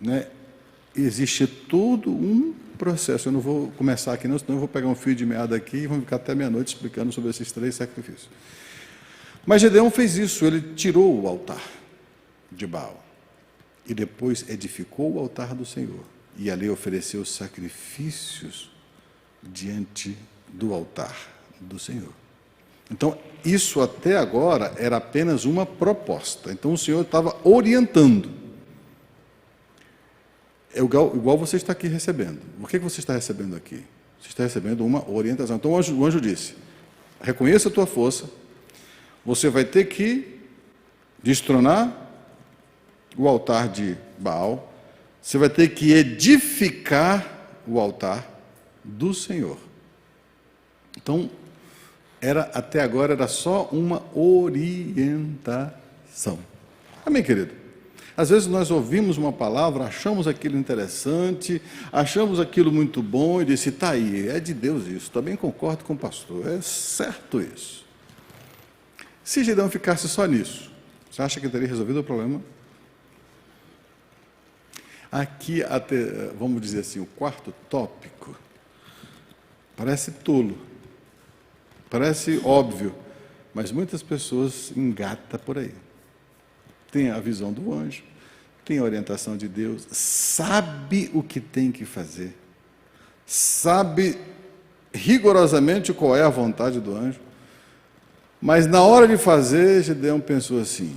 Speaker 1: né? Existe todo um processo. Eu não vou começar aqui não, senão eu vou pegar um fio de meada aqui e vamos ficar até meia-noite explicando sobre esses 3 sacrifícios. Mas Gedeão fez isso, ele tirou o altar de Baal e depois edificou o altar do Senhor e ali ofereceu sacrifícios diante do altar do Senhor. Então, isso até agora era apenas uma proposta. Então, o Senhor estava orientando. É igual você está aqui recebendo. O que você está recebendo aqui? Você está recebendo uma orientação. Então, o anjo disse: reconheça a tua força, você vai ter que destronar o altar de Baal, você vai ter que edificar o altar do Senhor. Então, até agora era só uma orientação. Amém, querido? Às vezes nós ouvimos uma palavra, achamos aquilo interessante, achamos aquilo muito bom e disse: está aí, é de Deus isso. Também concordo com o pastor, é certo isso. Se Gedeão ficasse só nisso, você acha que teria resolvido o problema? Aqui, vamos dizer assim, o 4º tópico parece tolo, parece óbvio, mas muitas pessoas engatam por aí. Tem a visão do anjo, tem a orientação de Deus, sabe o que tem que fazer, sabe rigorosamente qual é a vontade do anjo, mas na hora de fazer, Gedeão pensou assim.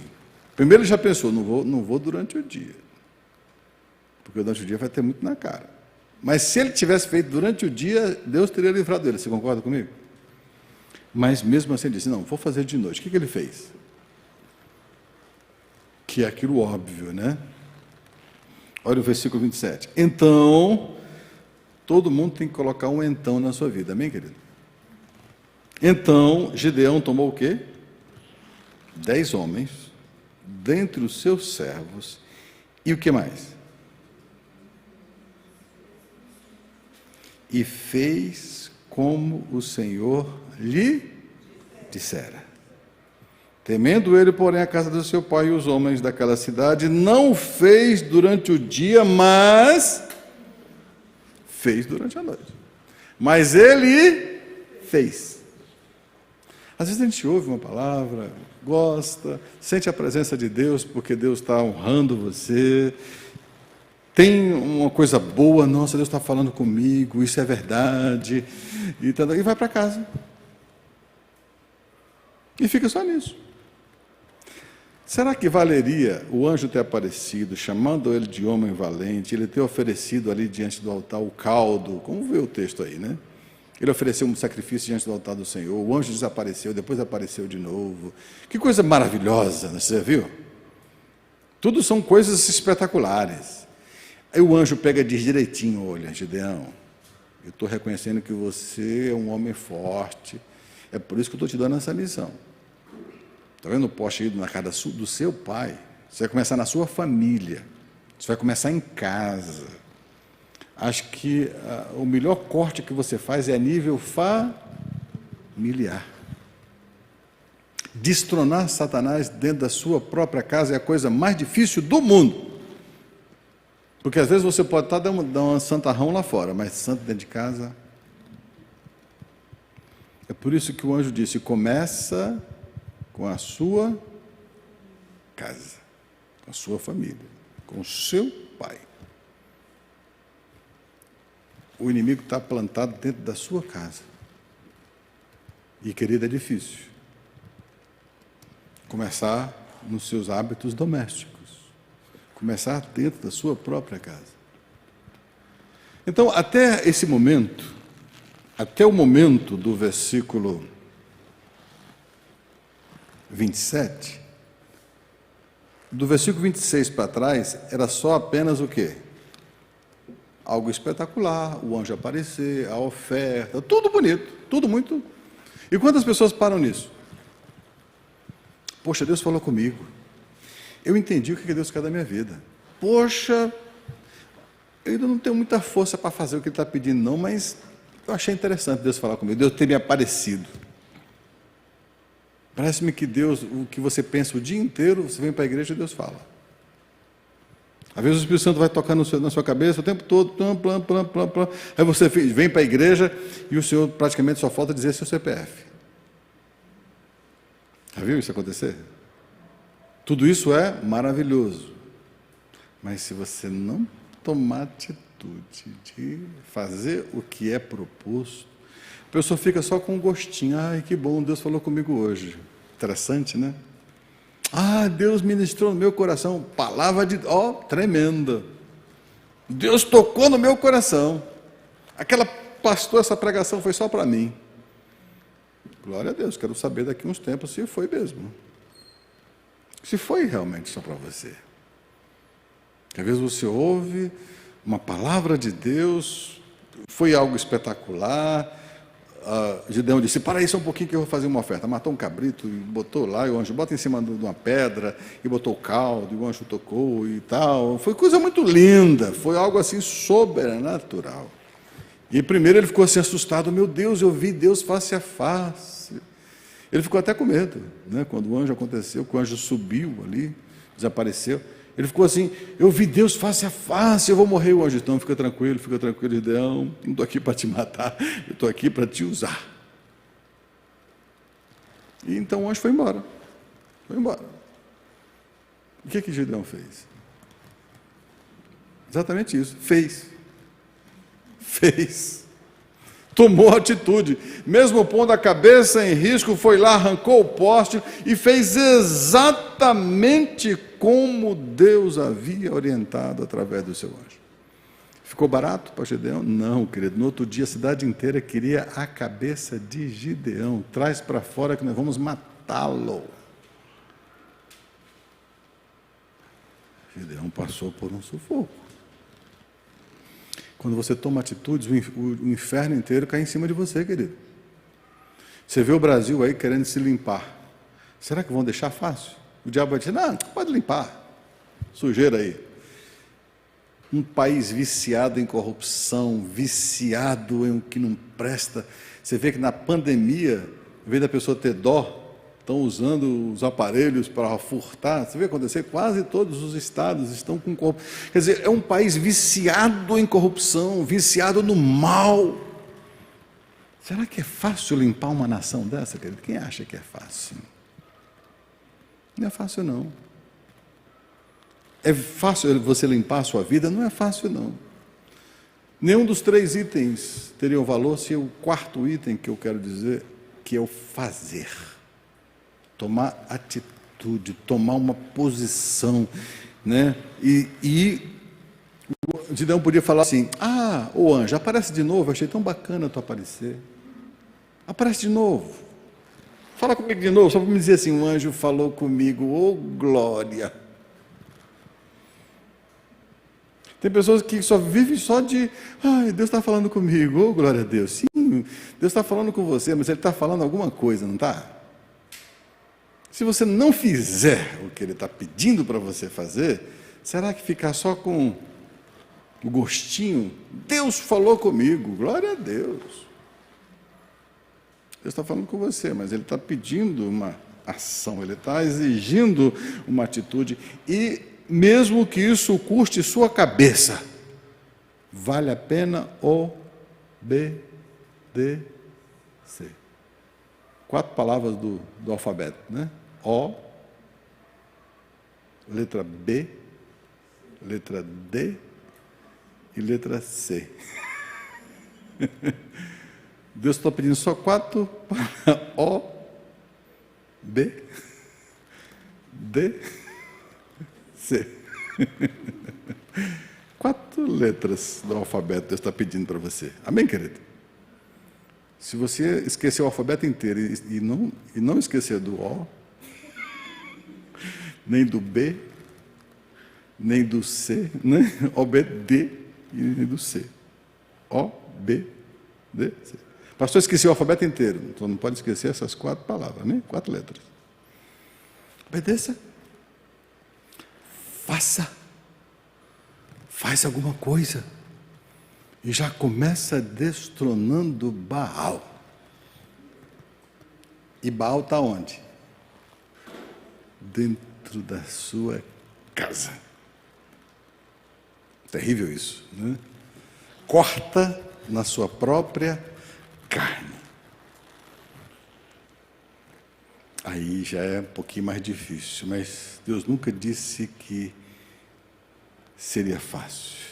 Speaker 1: Primeiro ele já pensou: não vou durante o dia, porque durante o dia vai ter muito na cara. Mas se ele tivesse feito durante o dia, Deus teria livrado ele. Você concorda comigo? Mas mesmo assim ele disse: não, vou fazer de noite. O que ele fez? Que é aquilo óbvio, né? Olha o versículo 27. Então, todo mundo tem que colocar um então na sua vida, amém, querido? Então, Gedeão tomou o quê? 10 homens, dentre os seus servos, e o que mais? E fez como o Senhor lhe dissera. Temendo ele, porém, a casa do seu pai e os homens daquela cidade, não fez durante o dia, mas fez durante a noite. Mas ele fez. Às vezes a gente ouve uma palavra, gosta, sente a presença de Deus, porque Deus está honrando você, tem uma coisa boa, nossa, Deus está falando comigo, isso é verdade, e vai para casa. E fica só nisso. Será que valeria o anjo ter aparecido, chamando ele de homem valente, ele ter oferecido ali diante do altar o caldo, como vê o texto aí, né? Ele ofereceu um sacrifício diante do altar do Senhor, o anjo desapareceu, depois apareceu de novo. Que coisa maravilhosa, você viu? Tudo são coisas espetaculares. Aí o anjo pega e diz direitinho: olha, Gedeão, eu estou reconhecendo que você é um homem forte, é por isso que eu estou te dando essa missão. Está vendo o poste aí na casa do seu pai? Você vai começar na sua família, você vai começar em casa. Acho que o melhor corte que você faz é a nível familiar. Destronar Satanás dentro da sua própria casa é a coisa mais difícil do mundo. Porque às vezes você pode estar dando uma santarrão lá fora, mas santo dentro de casa. É por isso que o anjo disse: começa com a sua casa, com a sua família, com o seu pai. O inimigo está plantado dentro da sua casa. E, querido, é difícil começar nos seus hábitos domésticos, começar dentro da sua própria casa. Então, até esse momento, até o momento do versículo 27, do versículo 26 para trás, era só apenas o quê? Algo espetacular, o anjo aparecer, a oferta, tudo bonito, tudo muito. E quantas pessoas param nisso? Poxa, Deus falou comigo. Eu entendi o que Deus quer da minha vida. Poxa, eu ainda não tenho muita força para fazer o que Ele está pedindo, não, mas eu achei interessante Deus falar comigo, Deus ter me aparecido. Parece-me que Deus, o que você pensa o dia inteiro, você vem para a igreja e Deus fala. Às vezes o Espírito Santo vai tocar na sua cabeça o tempo todo, aí você vem para a igreja e o Senhor praticamente só falta dizer seu CPF. Já viu isso acontecer? Tudo isso é maravilhoso. Mas se você não tomar atitude de fazer o que é proposto, a pessoa fica só com um gostinho. Ai, que bom, Deus falou comigo hoje. Interessante, né? Ah, Deus ministrou no meu coração. Palavra de... tremenda. Deus tocou no meu coração. Aquela pastor, essa pregação foi só para mim. Glória a Deus, quero saber daqui a uns tempos se foi mesmo. Se foi realmente só para você. Às vezes você ouve uma palavra de Deus, foi algo espetacular. Gideão disse, para aí só um pouquinho que eu vou fazer uma oferta. Matou um cabrito e botou lá, e o anjo bota em cima de uma pedra, e botou o caldo, e o anjo tocou e tal. Foi coisa muito linda, foi algo assim sobrenatural. E primeiro ele ficou assim assustado, meu Deus, eu vi Deus face a face. Ele ficou até com medo, né? Quando o anjo aconteceu, que o anjo subiu ali, desapareceu. Ele ficou assim, eu vi Deus face a face, eu vou morrer. O anjo, então fica tranquilo, Gideão, não estou aqui para te matar, eu estou aqui para te usar. E então o anjo foi embora. O que Gideão fez? Exatamente isso, fez. Tomou atitude, mesmo pondo a cabeça em risco, foi lá, arrancou o poste e fez exatamente como Deus havia orientado através do seu anjo. Ficou barato para Gideão? Não, querido. No outro dia a cidade inteira queria a cabeça de Gideão. Traz para fora que nós vamos matá-lo. Gideão passou por um sufoco. Quando você toma atitudes, o inferno inteiro cai em cima de você, querido. Você vê o Brasil aí querendo se limpar. Será que vão deixar fácil? O diabo vai dizer, não, pode limpar. Sujeira aí. Um país viciado em corrupção, viciado em o que não presta. Você vê que na pandemia, em vez da pessoa ter dó, estão usando os aparelhos para furtar. Você vê acontecer? Quase todos os estados estão com corrupção. Quer dizer, é um país viciado em corrupção, viciado no mal. Será que é fácil limpar uma nação dessa, querido? Quem acha que é fácil? Não é fácil, não. É fácil você limpar a sua vida? Não é fácil, não. Nenhum dos 3 itens teriam valor se o 4º item que eu quero dizer, que é o fazer. Tomar atitude, tomar uma posição, né? E o Gideão podia falar assim, ô anjo, aparece de novo, achei tão bacana tu aparecer. Aparece de novo. Fala comigo de novo, só para me dizer assim, o anjo falou comigo, ô glória. Tem pessoas que só vivem só de, Deus está falando comigo, ô glória a Deus. Sim, Deus está falando com você, mas Ele está falando alguma coisa, não está? Se você não fizer o que Ele está pedindo para você fazer, será que ficar só com o gostinho? Deus falou comigo, glória a Deus. Deus está falando com você, mas Ele está pedindo uma ação, Ele está exigindo uma atitude, e mesmo que isso custe sua cabeça, vale a pena obedecer. 4 palavras do alfabeto, né? O, letra B, letra D e letra C. Deus está pedindo só 4 para O, B, D, C. 4 letras do alfabeto Deus está pedindo para você. Amém, querido? Se você esquecer o alfabeto inteiro e não esquecer do O, nem do B, nem do C, né? O, B, D e nem do C. O, B, D, C. Pastor, esqueci o alfabeto inteiro. Então não pode esquecer essas 4 palavras, né? 4 letras. Obedeça. Faz alguma coisa. E já começa destronando Baal. E Baal está onde? Dentro da sua casa. Terrível isso, né? Corta na sua própria carne. Aí já é um pouquinho mais difícil, mas Deus nunca disse que seria fácil.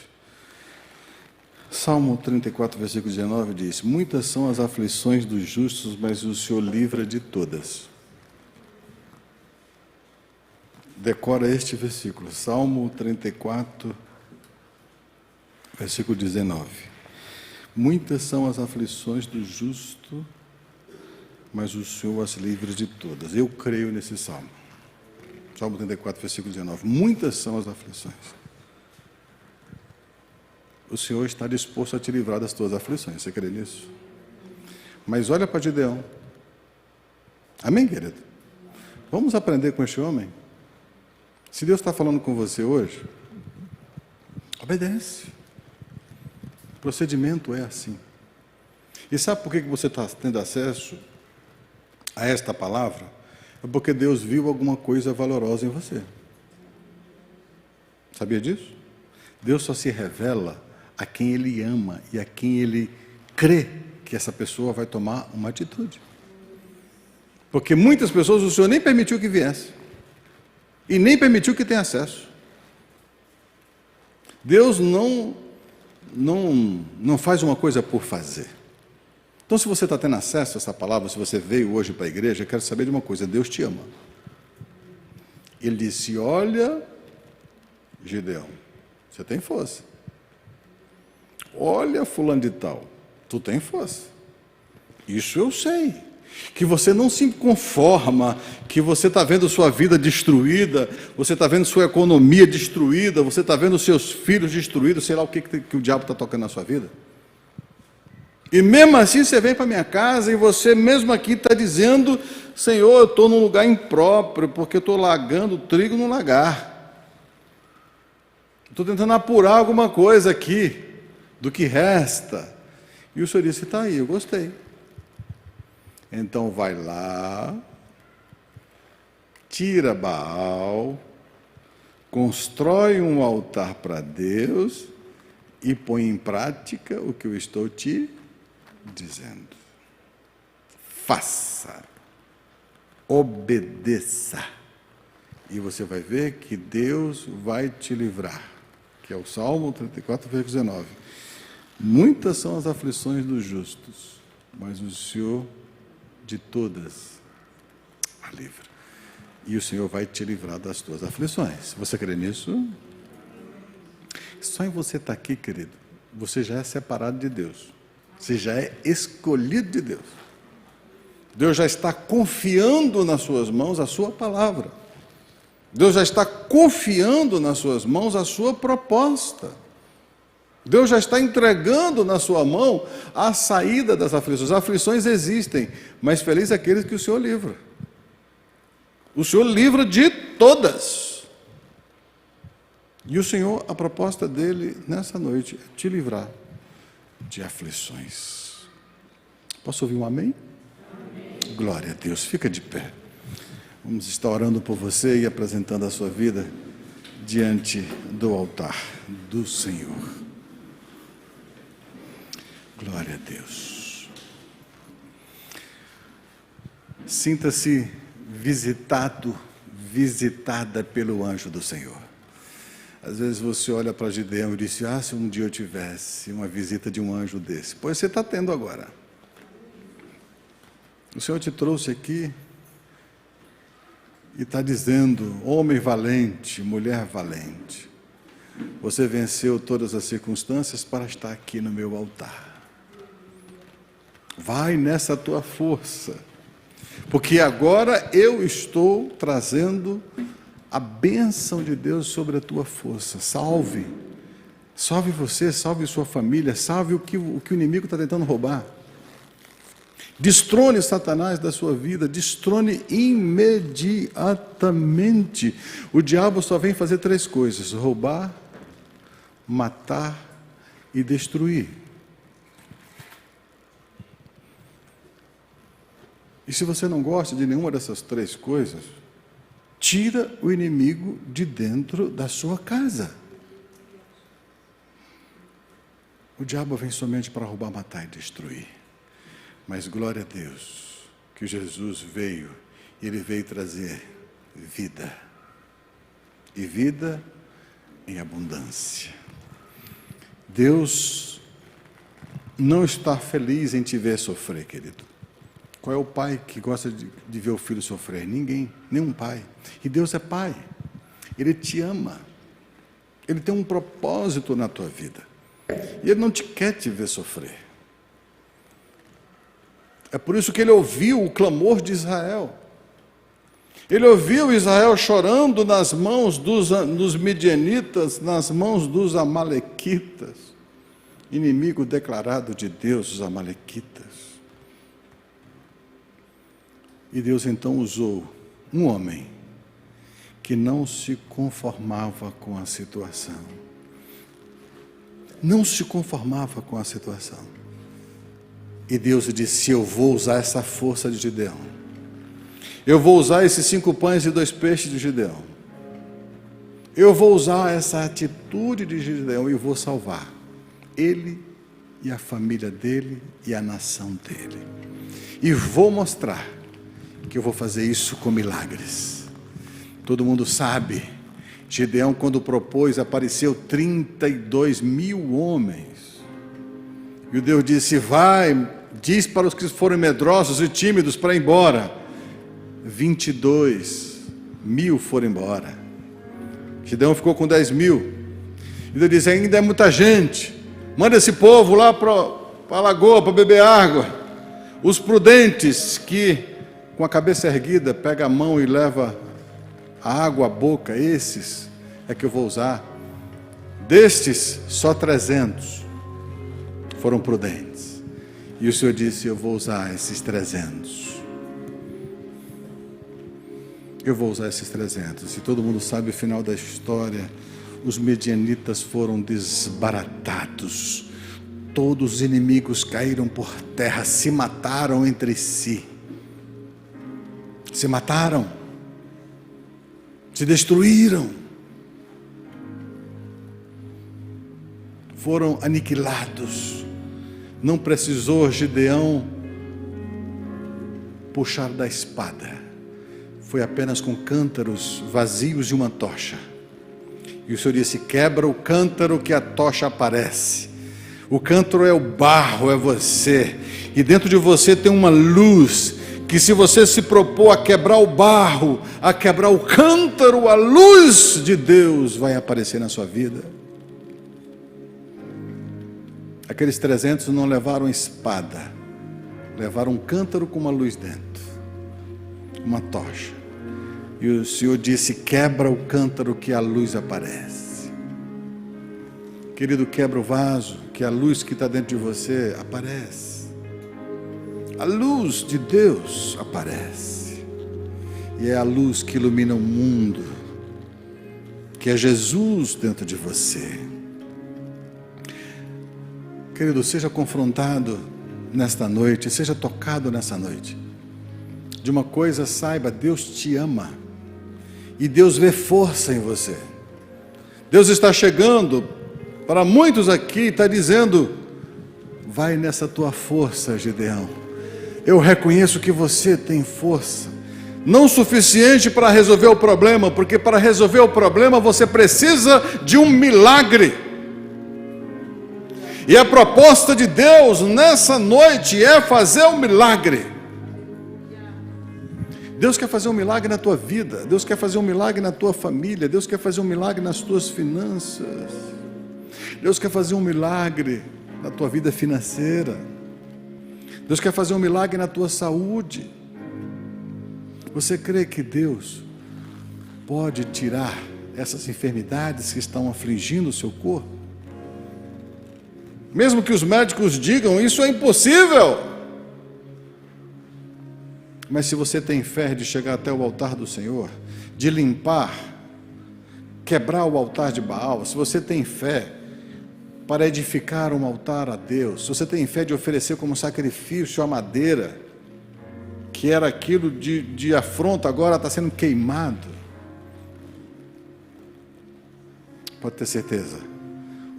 Speaker 1: Salmo 34, versículo 19 diz: muitas são as aflições dos justos, mas o Senhor livra de todas. Decora este versículo, Salmo 34, versículo 19. Muitas são as aflições do justo, mas o Senhor as livra de todas. Eu creio nesse salmo. Salmo 34, versículo 19. Muitas são as aflições. O Senhor está disposto a te livrar das tuas aflições. Você crê nisso? Mas olha para Gideão. Amém, querido? Vamos aprender com este homem? Se Deus está falando com você hoje, obedece. O procedimento é assim. E sabe por que você está tendo acesso a esta palavra? É porque Deus viu alguma coisa valorosa em você. Sabia disso? Deus só se revela a quem Ele ama e a quem Ele crê que essa pessoa vai tomar uma atitude. Porque muitas pessoas o Senhor nem permitiu que viesse. E nem permitiu que tenha acesso. Deus não faz uma coisa por fazer. Então, se você está tendo acesso a essa palavra, se você veio hoje para a igreja, eu quero saber de uma coisa: Deus te ama. Ele disse: olha, Gideão, você tem força. Olha, fulano de tal, tu tem força. Isso eu sei. Que você não se conforma, que você está vendo sua vida destruída, você está vendo sua economia destruída, você está vendo seus filhos destruídos, sei lá o que o diabo está tocando na sua vida. E mesmo assim você vem para minha casa e você mesmo aqui está dizendo: Senhor, eu estou num lugar impróprio, porque eu estou lagando trigo no lagar. Estou tentando apurar alguma coisa aqui, do que resta. E o Senhor disse: está aí, eu gostei. Então vai lá, tira Baal, constrói um altar para Deus e põe em prática o que eu estou te dizendo. Faça, obedeça, e você vai ver que Deus vai te livrar, que é o Salmo 34, versículo 19. Muitas são as aflições dos justos, mas o Senhor de todas a livra. E o Senhor vai te livrar das tuas aflições. Você crê nisso? Só em você estar aqui, querido, você já é separado de Deus. Você já é escolhido de Deus. Deus já está confiando nas suas mãos a sua palavra. Deus já está confiando nas suas mãos a sua proposta. Deus já está entregando na sua mão a saída das aflições. As aflições existem, mas feliz é aqueles que o Senhor livra. O Senhor livra de todas. E o Senhor, a proposta dele nessa noite é te livrar de aflições. Posso ouvir um amém? Amém. Glória a Deus. Fica de pé. Vamos estar orando por você e apresentando a sua vida diante do altar do Senhor. Glória a Deus. Sinta-se visitada pelo anjo do Senhor. Às vezes você olha para Gideão e diz: se um dia eu tivesse uma visita de um anjo desse. Pois você está tendo agora. O Senhor te trouxe aqui e está dizendo: homem valente, mulher valente, você venceu todas as circunstâncias para estar aqui no meu altar. Vai nessa tua força, porque agora eu estou trazendo a bênção de Deus sobre a tua força. Salve você, salve sua família, salve o que o inimigo está tentando roubar. Destrone Satanás da sua vida, destrone imediatamente. O diabo só vem fazer 3 coisas: roubar, matar e destruir. E se você não gosta de nenhuma dessas 3 coisas, tira o inimigo de dentro da sua casa. O diabo vem somente para roubar, matar e destruir. Mas glória a Deus, que Jesus veio, e Ele veio trazer vida. E vida em abundância. Deus não está feliz em te ver sofrer, querido. Qual é o pai que gosta de ver o filho sofrer? Ninguém, nenhum pai. E Deus é pai. Ele te ama. Ele tem um propósito na tua vida. E Ele não te quer te ver sofrer. É por isso que Ele ouviu o clamor de Israel. Ele ouviu Israel chorando nas mãos dos midianitas, nas mãos dos amalequitas. Inimigo declarado de Deus, os amalequitas. E Deus então usou um homem que não se conformava com a situação. Não se conformava com a situação. E Deus disse: eu vou usar essa força de Gideão. Eu vou usar esses 5 pães e 2 peixes de Gideão. Eu vou usar essa atitude de Gideão e vou salvar ele e a família dele e a nação dele. E vou mostrar que eu vou fazer isso com milagres. Todo mundo sabe, Gideão, quando propôs, apareceu 32 mil homens. E o Deus disse: vai, diz para os que foram medrosos e tímidos para ir embora. 22 mil foram embora. Gideão ficou com 10 mil. E Deus disse: ainda é muita gente, manda esse povo lá para a lagoa para beber água. Os prudentes que com a cabeça erguida, pega a mão e leva a água à boca, esses é que eu vou usar. Destes, só 300 foram prudentes. E o Senhor disse: eu vou usar esses 300. Eu vou usar esses 300. E todo mundo sabe o final da história. Os medianitas foram desbaratados. Todos os inimigos caíram por terra, se mataram entre si. Se mataram, se destruíram, foram aniquilados. Não precisou Gideão puxar da espada, foi apenas com cântaros vazios e uma tocha. E o Senhor disse: quebra o cântaro que a tocha aparece. O cântaro é o barro, é você, e dentro de você tem uma luz, que se você se propor a quebrar o barro, a quebrar o cântaro, a luz de Deus vai aparecer na sua vida. Aqueles 300 não levaram espada, levaram um cântaro com uma luz dentro, uma tocha. E o Senhor disse: quebra o cântaro que a luz aparece. Querido, quebra o vaso, que a luz que está dentro de você aparece. A luz de Deus aparece, e é a luz que ilumina o mundo, que é Jesus dentro de você. Querido, seja confrontado nesta noite, seja tocado nessa noite. De uma coisa saiba: Deus te ama, e Deus vê força em você. Deus está chegando para muitos aqui, está dizendo: vai nessa tua força, Gideão. Eu reconheço que você tem força. Não suficiente para resolver o problema, porque para resolver o problema você precisa de um milagre. E a proposta de Deus nessa noite é fazer um milagre. Deus quer fazer um milagre na tua vida, Deus quer fazer um milagre na tua família, Deus quer fazer um milagre nas tuas finanças, Deus quer fazer um milagre na tua vida financeira, Deus quer fazer um milagre na tua saúde. Você crê que Deus pode tirar essas enfermidades que estão afligindo o seu corpo? Mesmo que os médicos digam, isso é impossível. Mas se você tem fé de chegar até o altar do Senhor, de limpar, quebrar o altar de Baal, se você tem fé para edificar um altar a Deus, se você tem fé de oferecer como sacrifício a madeira, que era aquilo de afronta, agora está sendo queimado, pode ter certeza,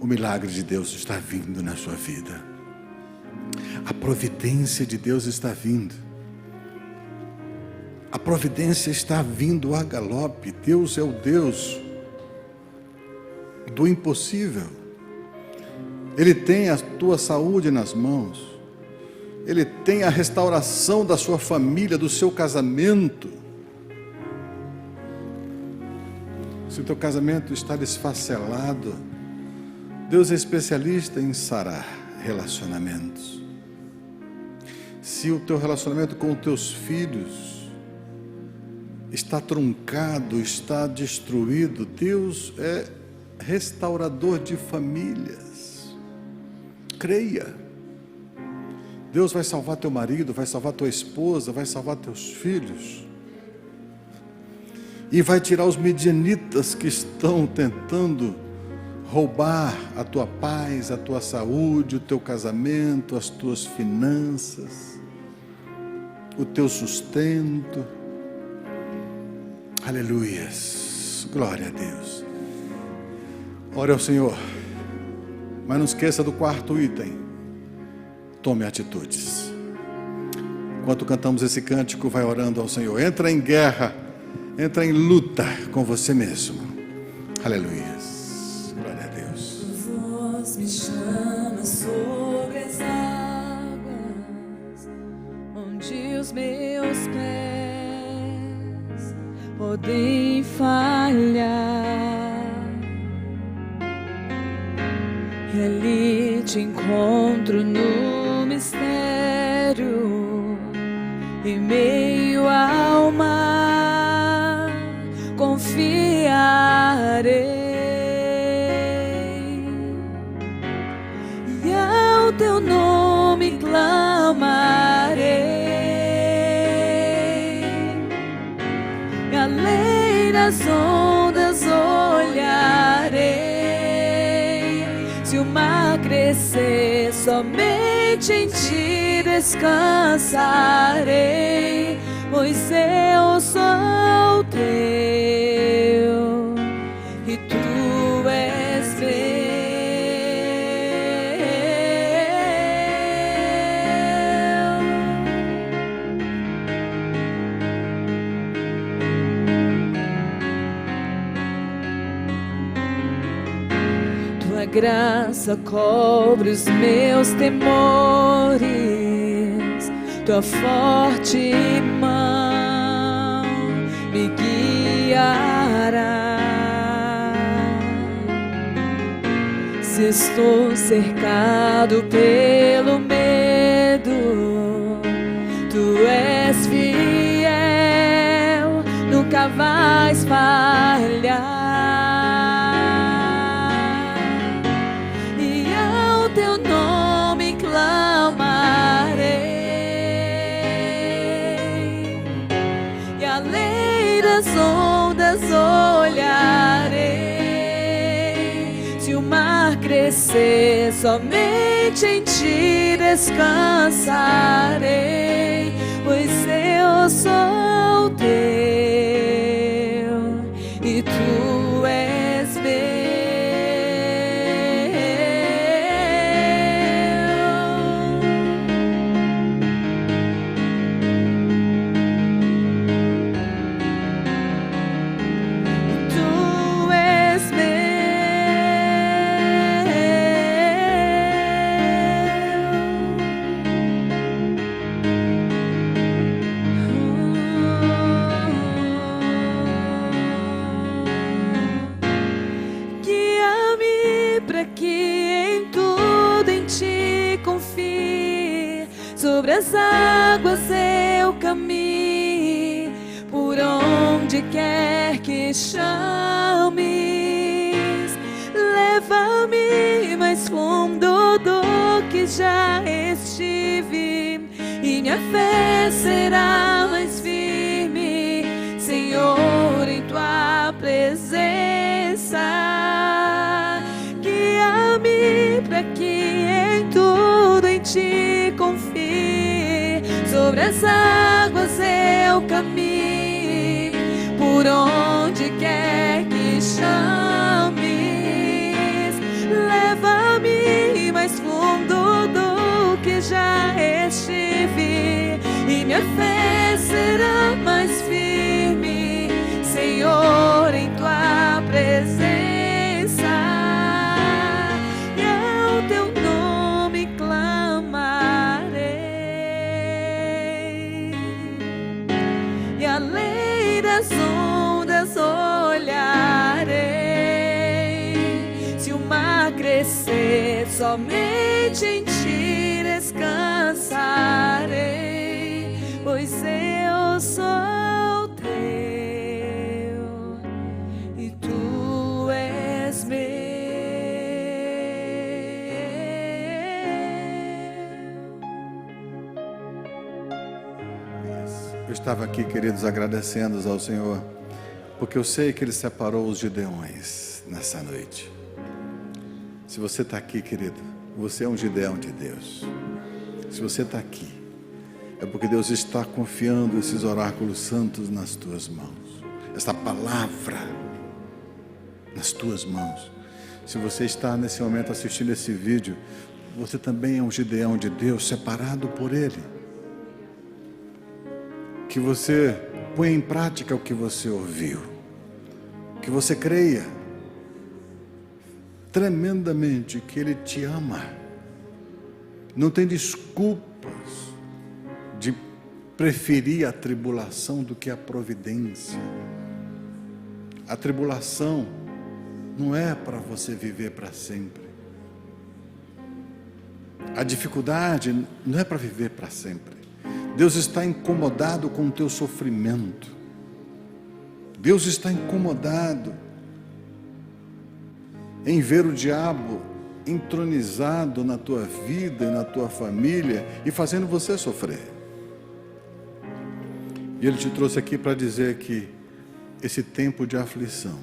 Speaker 1: o milagre de Deus está vindo na sua vida, a providência de Deus está vindo. A providência está vindo a galope. Deus é o Deus do impossível. Ele tem a tua saúde nas mãos. Ele tem a restauração da sua família, do seu casamento. Se o teu casamento está desfacelado, Deus é especialista em sarar relacionamentos. Se o teu relacionamento com os teus filhos está truncado, está destruído, Deus é restaurador de famílias. Creia. Deus vai salvar teu marido, vai salvar tua esposa, vai salvar teus filhos. E vai tirar os midianitas que estão tentando roubar a tua paz, a tua saúde, o teu casamento, as tuas finanças, o teu sustento. Aleluias, glória a Deus. Ore ao Senhor, mas não esqueça do quarto item: tome atitudes. Enquanto cantamos esse cântico, vai orando ao Senhor. Entra em guerra, entra em luta com você mesmo. Aleluias, glória a Deus.
Speaker 2: Voz me chama sobre as águas, onde os meus pés podem falhar, e ali te encontro no mistério, em meio ao mar, confiarei, e ao teu nome clamarei. Além das ondas olharei, se o mar crescer, somente em ti descansarei, pois eu sou teu e tu és meu. Tua graça cobre os meus temores, tua forte mão me guiará. Se estou cercado pelo medo, tu és fiel, nunca vais falhar. Teu nome clamarei, e além das ondas olharei, se o mar crescer, somente em ti descansarei, pois eu sou teu e tu és meu. sobre as águas eu caminhe, por onde quer que chames, leva-me mais fundo do que já estive, e minha fé será mais firme, Senhor, em tua presença. Guia-me para que em tudo em ti confie, sobre as águas eu caminhe, por onde quer que chames, leva-me mais fundo do que já estive, e minha fé será mais firme, Senhor, em tua presença. E ao teu nome clamarei, e além das ondas olharei. Se o mar crescer, somente em ti descansarei, pois eu sou teu e tu és meu.
Speaker 1: Eu estava aqui, queridos, agradecendo ao Senhor, porque eu sei que Ele separou os Gideões nessa noite. Se você está aqui, querido, você é um Gideão de Deus. Se você está aqui, é porque Deus está confiando esses oráculos santos nas tuas mãos, essa palavra nas tuas mãos. Se você está nesse momento assistindo esse vídeo, você também é um Gideão de Deus, separado por Ele. Que você ponha em prática o que você ouviu, que você creia tremendamente que Ele te ama. Não tem desculpas de preferir a tribulação do que a providência. A tribulação não é para você viver para sempre. A dificuldade não é para viver para sempre. Deus está incomodado com o teu sofrimento. Deus está incomodado em ver o diabo entronizado na tua vida e na tua família e fazendo você sofrer. E Ele te trouxe aqui para dizer que esse tempo de aflição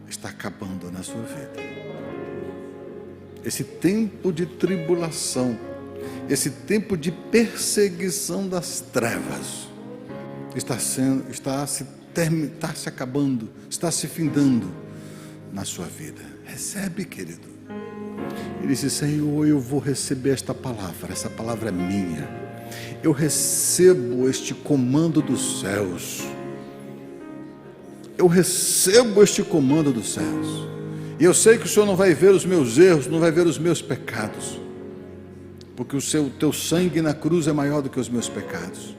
Speaker 1: está acabando na sua vida. Esse tempo de tribulação, esse tempo de perseguição das trevas está se acabando, está se findando na sua vida. Recebe, querido. Ele disse: Senhor, eu vou receber esta palavra, essa palavra é minha. Eu recebo este comando dos céus. Eu recebo este comando dos céus. E eu sei que o Senhor não vai ver os meus erros, não vai ver os meus pecados, porque o teu sangue na cruz é maior do que os meus pecados.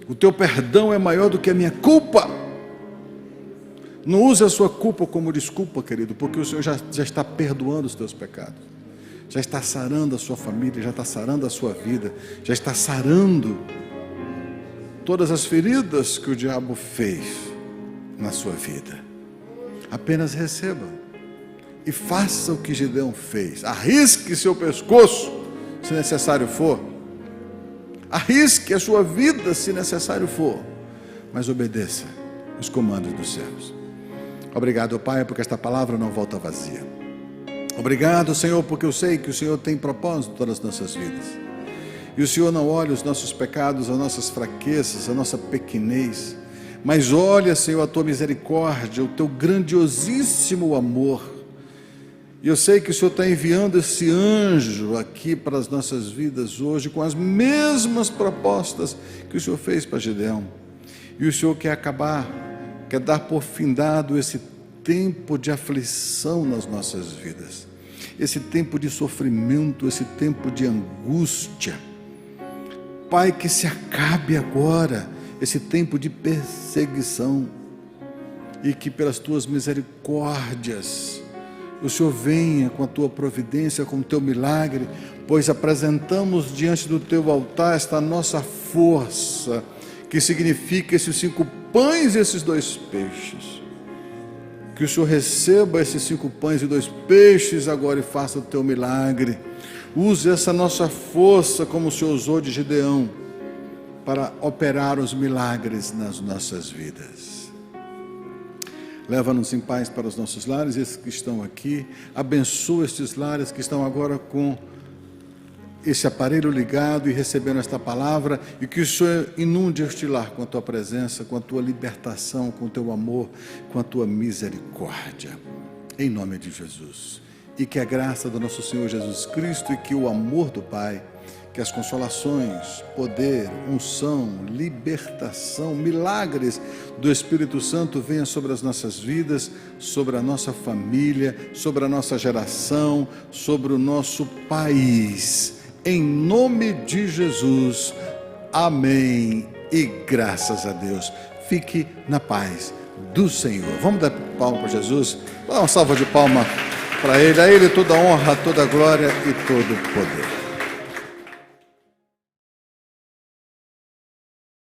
Speaker 1: O teu perdão é maior do que a minha culpa. Não use a sua culpa como desculpa, querido, porque o Senhor já está perdoando os teus pecados, já está sarando a sua família, já está sarando a sua vida, já está sarando todas as feridas que o diabo fez na sua vida. Apenas receba e faça o que Gideão fez. Arrisque seu pescoço, se necessário for. Arrisque a sua vida, se necessário for, mas obedeça os comandos dos céus. Obrigado, Pai, porque esta palavra não volta vazia. Obrigado, Senhor, porque eu sei que o Senhor tem propósito nas nossas vidas. E o Senhor não olha os nossos pecados, as nossas fraquezas, a nossa pequenez, mas olha, Senhor, a tua misericórdia, o teu grandiosíssimo amor. E eu sei que o Senhor está enviando esse anjo aqui para as nossas vidas hoje, com as mesmas propostas que o Senhor fez para Gideão. E o Senhor quer dar por findado esse tempo de aflição nas nossas vidas, esse tempo de sofrimento, esse tempo de angústia. Pai, que se acabe agora esse tempo de perseguição, e que pelas tuas misericórdias o Senhor venha com a tua providência, com o teu milagre, pois apresentamos diante do teu altar esta nossa força, que significa esses 5 pães e esses 2 peixes. Que o Senhor receba esses 5 pães e 2 peixes agora e faça o teu milagre. Use essa nossa força como o Senhor usou de Gideão para operar os milagres nas nossas vidas. Leva-nos em paz para os nossos lares, esses que estão aqui. Abençoa estes lares que estão agora com esse aparelho ligado e recebendo esta palavra, e que o Senhor inunde este lar com a tua presença, com a tua libertação, com o teu amor, com a tua misericórdia, em nome de Jesus. E que a graça do nosso Senhor Jesus Cristo e que o amor do Pai, que as consolações, poder, unção, libertação, milagres do Espírito Santo venham sobre as nossas vidas, sobre a nossa família, sobre a nossa geração, sobre o nosso país. Em nome de Jesus, amém e graças a Deus. Fique na paz do Senhor. Vamos dar palma para Jesus? Vamos dar uma salva de palma para Ele. A Ele toda honra, toda glória e todo poder.